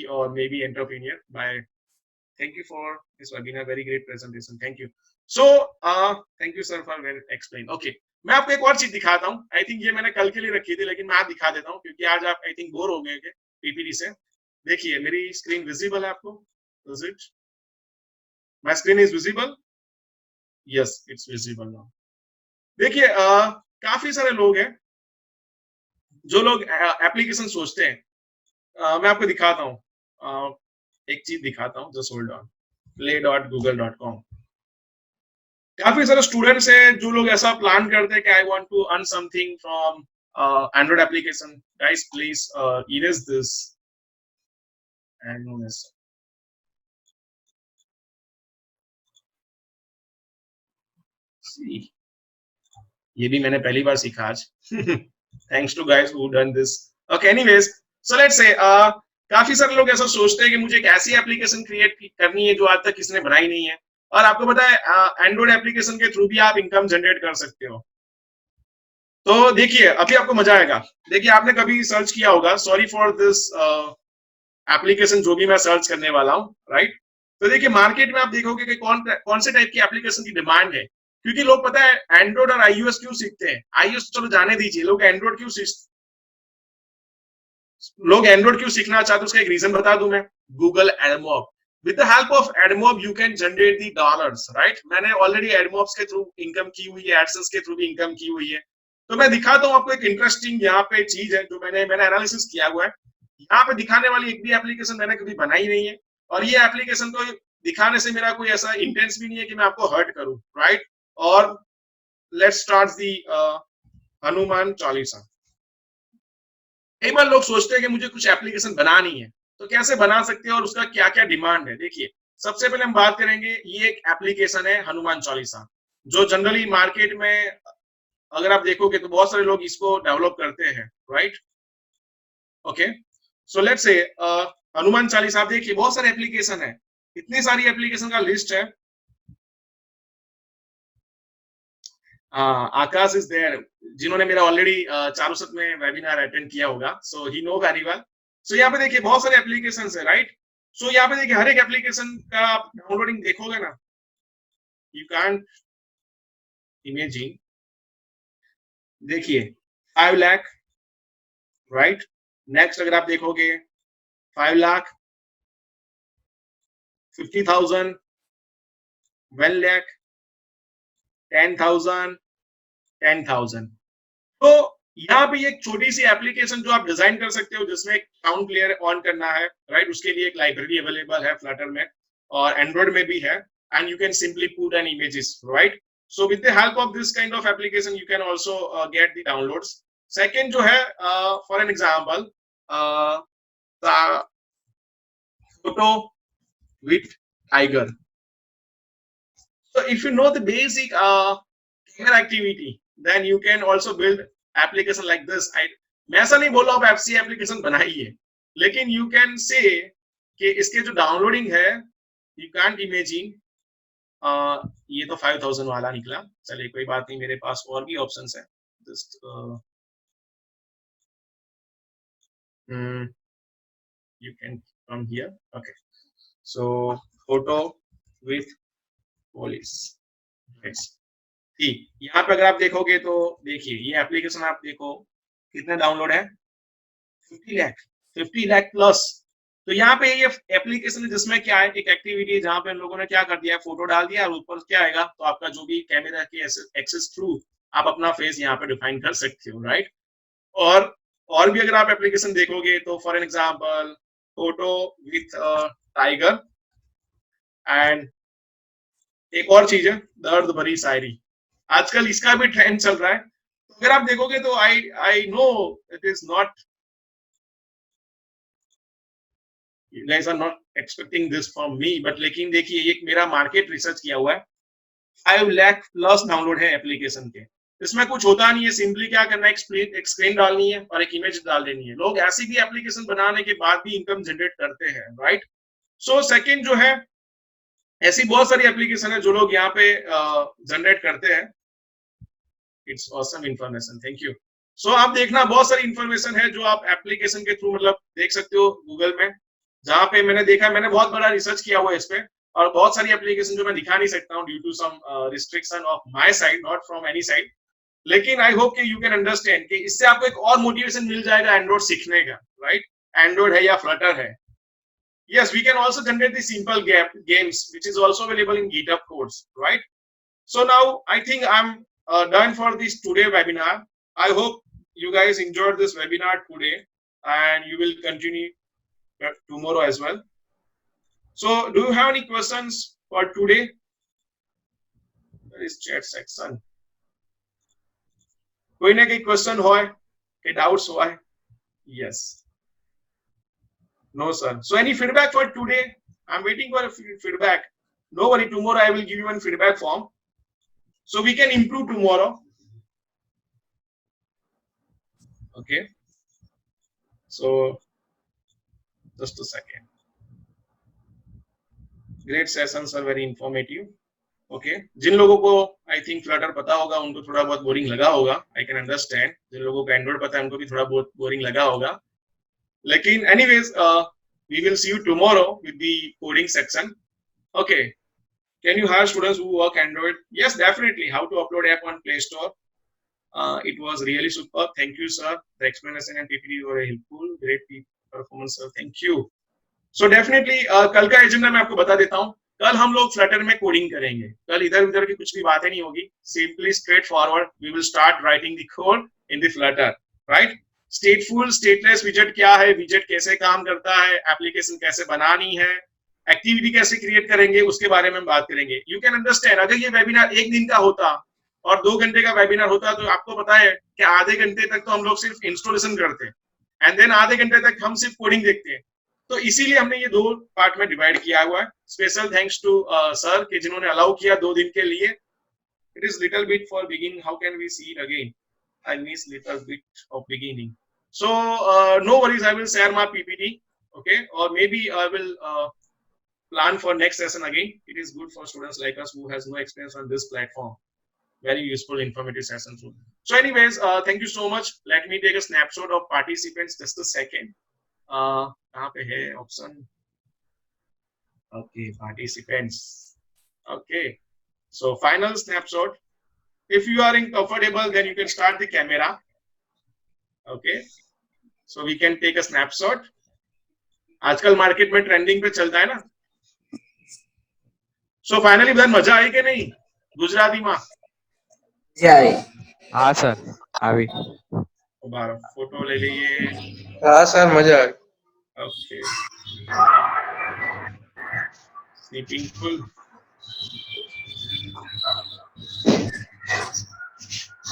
Speaker 1: or maybe entrepreneur. Thank you for this webinar. Very great presentation. Thank you. So, thank you, sir, for well explained. Okay. मैं आपको एक और चीज दिखाता हूँ. I think ये मैंने कल के लिए रखी थी, लेकिन मैं आज दिखा देता हूँ क्योंकि आज आप आई थिंक बोर हो गए पीपीटी से. देखिए, मेरी स्क्रीन विजिबल है आपको? Is it? My screen is visible? Yes, it's visible now. देखिए, काफी सारे लोग हैं जो लोग एप्लीकेशन सोचते हैं. मैं आपको दिखाता हूँ, एक चीज दिखाता हूँ. Just hold on. play.google.com. काफी सारे स्टूडेंट्स हैं जो लोग ऐसा प्लान करते हैं कि I want to earn something from Android application. Guys, please erase this and know this. ये भी मैंने पहली बार सीखा आज. Thanks to guys who done this. Okay, anyways, so let's say काफी सारे लोग ऐसा सोचते हैं कि मुझे एक ऐसी एप्लीकेशन क्रिएट करनी है जो आज तक किसी ने बनाई नहीं है, और आपको पता है एंड्रॉइड एप्लीकेशन के थ्रू भी आप इनकम जनरेट कर सकते हो. तो देखिए, अभी आपको मजा आएगा. देखिए, आपने कभी सर्च किया होगा, सॉरी फॉर दिस एप्लीकेशन जो भी मैं सर्च करने वाला हूँ, राइट? तो देखिए, मार्केट में आप देखोगे कि कौन से टाइप की एप्लीकेशन की डिमांड है, क्योंकि लोग पता है एंड्रॉइड और आईओएस क्यों सीखते हैं. आईओएस चलो जाने दीजिए, लोग एंड्रॉइड क्यों सीखना चाहते हैं, उसका एक रीजन बता दूं मैं. Google AdMob. With the help of AdMob you can generate the dollars, right? मैंने ऑलरेडी एडमॉब्स के थ्रू इनकम की हुई है, एडसेंस के थ्रू भी इनकम की हुई है. तो मैं दिखाता हूँ आपको एक इंटरेस्टिंग यहाँ पे चीज है जो मैंने एनालिसिस किया हुआ है. यहाँ पे दिखाने वाली एक भी एप्लीकेशन मैंने कभी बनाई नहीं है, और ये एप्लीकेशन को दिखाने से मेरा कोई ऐसा इंटेंस भी नहीं है कि मैं आपको हर्ट करूं, राइट? और let's start the Hanuman Chalisa. कई बार लोग सोचते हैं कि मुझे कुछ एप्लीकेशन बनानी है, तो कैसे बना सकते हैं और उसका क्या क्या डिमांड है. देखिए, सबसे पहले हम बात करेंगे, ये एक एप्लीकेशन है हनुमान चालीसा, जो जनरली मार्केट में अगर आप देखोगे तो बहुत सारे लोग इसको डेवलप करते हैं, राइट? ओके, सो लेट्स से हनुमान चालीसा. आप देखिए, बहुत सारे एप्लीकेशन है, इतनी सारी एप्लीकेशन का लिस्ट है. आकाश इज देयर, जिन्होंने मेरा ऑलरेडी चारुसत में वेबिनार अटेंड किया होगा, सो ही नो वेरी वेल. सो यहाँ पे देखिए बहुत सारे एप्लीकेशन है, राइट? सो यहाँ पे देखिए हर एक एप्लीकेशन का आप डाउनलोडिंग देखोगे ना, यू कांट इमेजिन. देखिए 5 लाख, राइट? नेक्स्ट अगर आप देखोगे 5 लाख, 50,000, 1 लाख, 10,000, 10,000. तो यहाँ पे एक छोटी सी एप्लीकेशन जो आप डिजाइन कर सकते हो जिसमें साउंड क्लियर ऑन करना है, राइट? उसके लिए एक लाइब्रेरी अवेलेबल है फ्लटर में, और एंड्रॉइड में भी है. and you can simply put an images, right? So with the help of this kind of application, you can also get the downloads. Second जो है, for an example, the photo with tiger. So if you know the basic camera activity, then you can also build application like this. मैं ऐसा नहीं बोल रहा हूँ FC application बनाइए, लेकिन you can say कि इसके जो डाउनलोडिंग है, you can't imagine, ये तो 5000 वाला निकला, चलिए कोई बात नहीं, मेरे पास और भी ऑप्शंस है. Just you can come here. Okay, so photo with police. Yes. ठीक, यहाँ पे अगर आप देखोगे तो देखिए ये एप्लीकेशन आप देखो कितने डाउनलोड है, 50 लाख प्लस. तो यहाँ पे ये एप्लीकेशन है जिसमें क्या है, एक एक्टिविटी है जहाँ पे इन लोगों ने क्या कर दिया है, फोटो डाल दिया और ऊपर क्या आएगा, तो आपका जो भी कैमरा के एक्सेस थ्रू आप अपना फेस यहाँ पे डिफाइन कर सकते हो, राइट. और भी अगर आप एप्लीकेशन देखोगे तो for an example photo with tiger, and एक और चीज है दर्द भरी शायरी. आजकल इसका भी ट्रेंड चल रहा है. तो अगर आप देखोगे तो I know it is not, you guys are not expecting this from me, but लेकिन देखिए एक मेरा मार्केट रिसर्च किया हुआ है, 5 लाख प्लस डाउनलोड है एप्लीकेशन के. इसमें कुछ होता नहीं है, सिंपली क्या करना है, एक स्क्रीन डालनी है और एक इमेज डाल देनी है. लोग ऐसी भी एप्लीकेशन बनाने के बाद भी इनकम जनरेट करते हैं, राइट. सो सेकंड जो है, ऐसी बहुत सारी एप्लीकेशन है जो लोग यहाँ पे जनरेट करते हैं. It's awesome information, thank you. So आप देखना बहुत सारी इंफॉर्मेशन है जो आप एप्लीकेशन के थ्रू मतलब देख सकते हो गूगल में, जहां पे मैंने देखा, मैंने बहुत बड़ा रिसर्च किया हुआ है इस पे, और बहुत सारी एप्लीकेशन जो मैं दिखा नहीं सकता हूँ due to some restriction of my side, not from any side. लेकिन आई होप कि यू कैन अंडरस्टैंड कि इससे आपको एक और मोटिवेशन मिल जाएगा एंड्रॉइड सीखने का, राइट. एंड्रॉइड है या फ्लटर है. Yes, we can also generate the simple games, which is also available in GitHub codes, right? So now I think I'm done for this today webinar. I hope you guys enjoyed this webinar today, and you will continue tomorrow as well. So, do you have any questions for today? Where is chat section? कोई ना कोई question हो, कोई doubts हो? Yes. No, sir. So, any feedback for today? I'm waiting for a feedback. No worry, tomorrow I will give you one feedback form, so we can improve tomorrow. Okay. So, just a second. Great sessions are very informative. Okay. जिन लोगों को I think Flutter पता होगा उनको थोड़ा बहुत boring लगा होगा. I can understand. जिन लोगों को Android पता है उनको भी थोड़ा बहुत बोरिंग लगा होगा. लेकिन anyways, we will see you tomorrow with the coding section. Okay. Can you hire students who work Android? Yes, definitely. How to upload app on Play Store? It was really super. Thank you, sir. The explanation and PPT were very helpful. Great performance, sir. Thank you. So definitely, कल का agenda मैं आपको बता देता हूँ. कल हम लोग फ्लटर में कोडिंग करेंगे. कल इधर उधर की कुछ भी बातें नहीं होगी. Simply straightforward. We will start writing the code in the Flutter, right? Stateful stateless विजेट क्या है, विजेट कैसे काम करता है, एप्लीकेशन कैसे बनानी है, एक्टिविटी कैसे क्रिएट करेंगे, उसके बारे में हम बात करेंगे. यू कैन अंडरस्टैंड, अगर ये वेबिनार 1 दिन का होता और 2 घंटे का वेबिनार होता तो आपको पता है कि आधे घंटे तक तो हम लोग सिर्फ इंस्टॉलेशन करते हैं एंड देन आधे घंटे तक हम सिर्फ कोडिंग देखते हैं. तो इसीलिए हमने ये 2 पार्ट में डिवाइड किया हुआ है. स्पेशल थैंक्स टू सर कि जिन्होंने अलाउ किया 2 दिन के लिए. It is little bit for beginning, how can we see it again? I miss little bit of beginning. So no worries, I will share my PPT, okay, or maybe I will plan for next session again. It is good for students like us who has no experience on this platform. Very useful, informative session. So anyways, thank you so much. Let me take a snapshot of participants. Just a second. कहाँ पे है option? Okay, participants. Okay, so final snapshot. If you are comfortable, then you can start the camera. Okay, so we can take a snapshot. आजकल market में trending पे चलता है ना. So finally बहन मजा आई कि नहीं गुजराती माँ?
Speaker 2: हाँ सर, अभी
Speaker 1: बार फोटो ले लिए.
Speaker 3: हाँ सर, मजा आई.
Speaker 1: Okay. Sleeping full.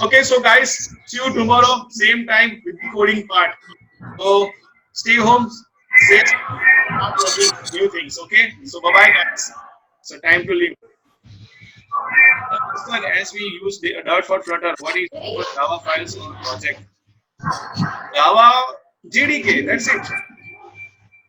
Speaker 1: Okay, so guys, see you tomorrow, same time with the coding part. So stay home, safe, start working new things. Okay, so bye bye guys. So time to leave. First one, as we use the Dart for Flutter, what is our Java files in project? Java JDK. That's it.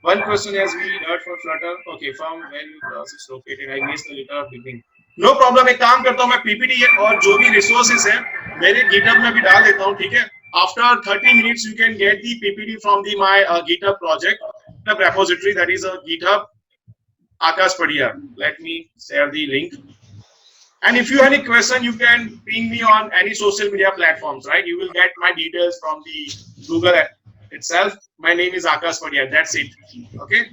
Speaker 1: One question has we Dart for Flutter. Okay, from where you class is located. I missed the letter of beginning. No problem. एक काम करता हूँ मैं PPT है और जो भी resources है मेरे GitHub में भी डाल देता हूँ ठीक है. After 30 minutes you can get the PPT from the my GitHub project, the repository that is a GitHub Akash Padilla. Let me share the link. And if you have any question, you can ping me on any social media platforms, right? You will get my details from the Google itself. My name is Akash Padilla. That's it. Okay.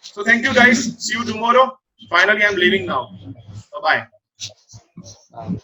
Speaker 1: So thank you guys. See you tomorrow. Finally, I'm leaving now. Bye bye.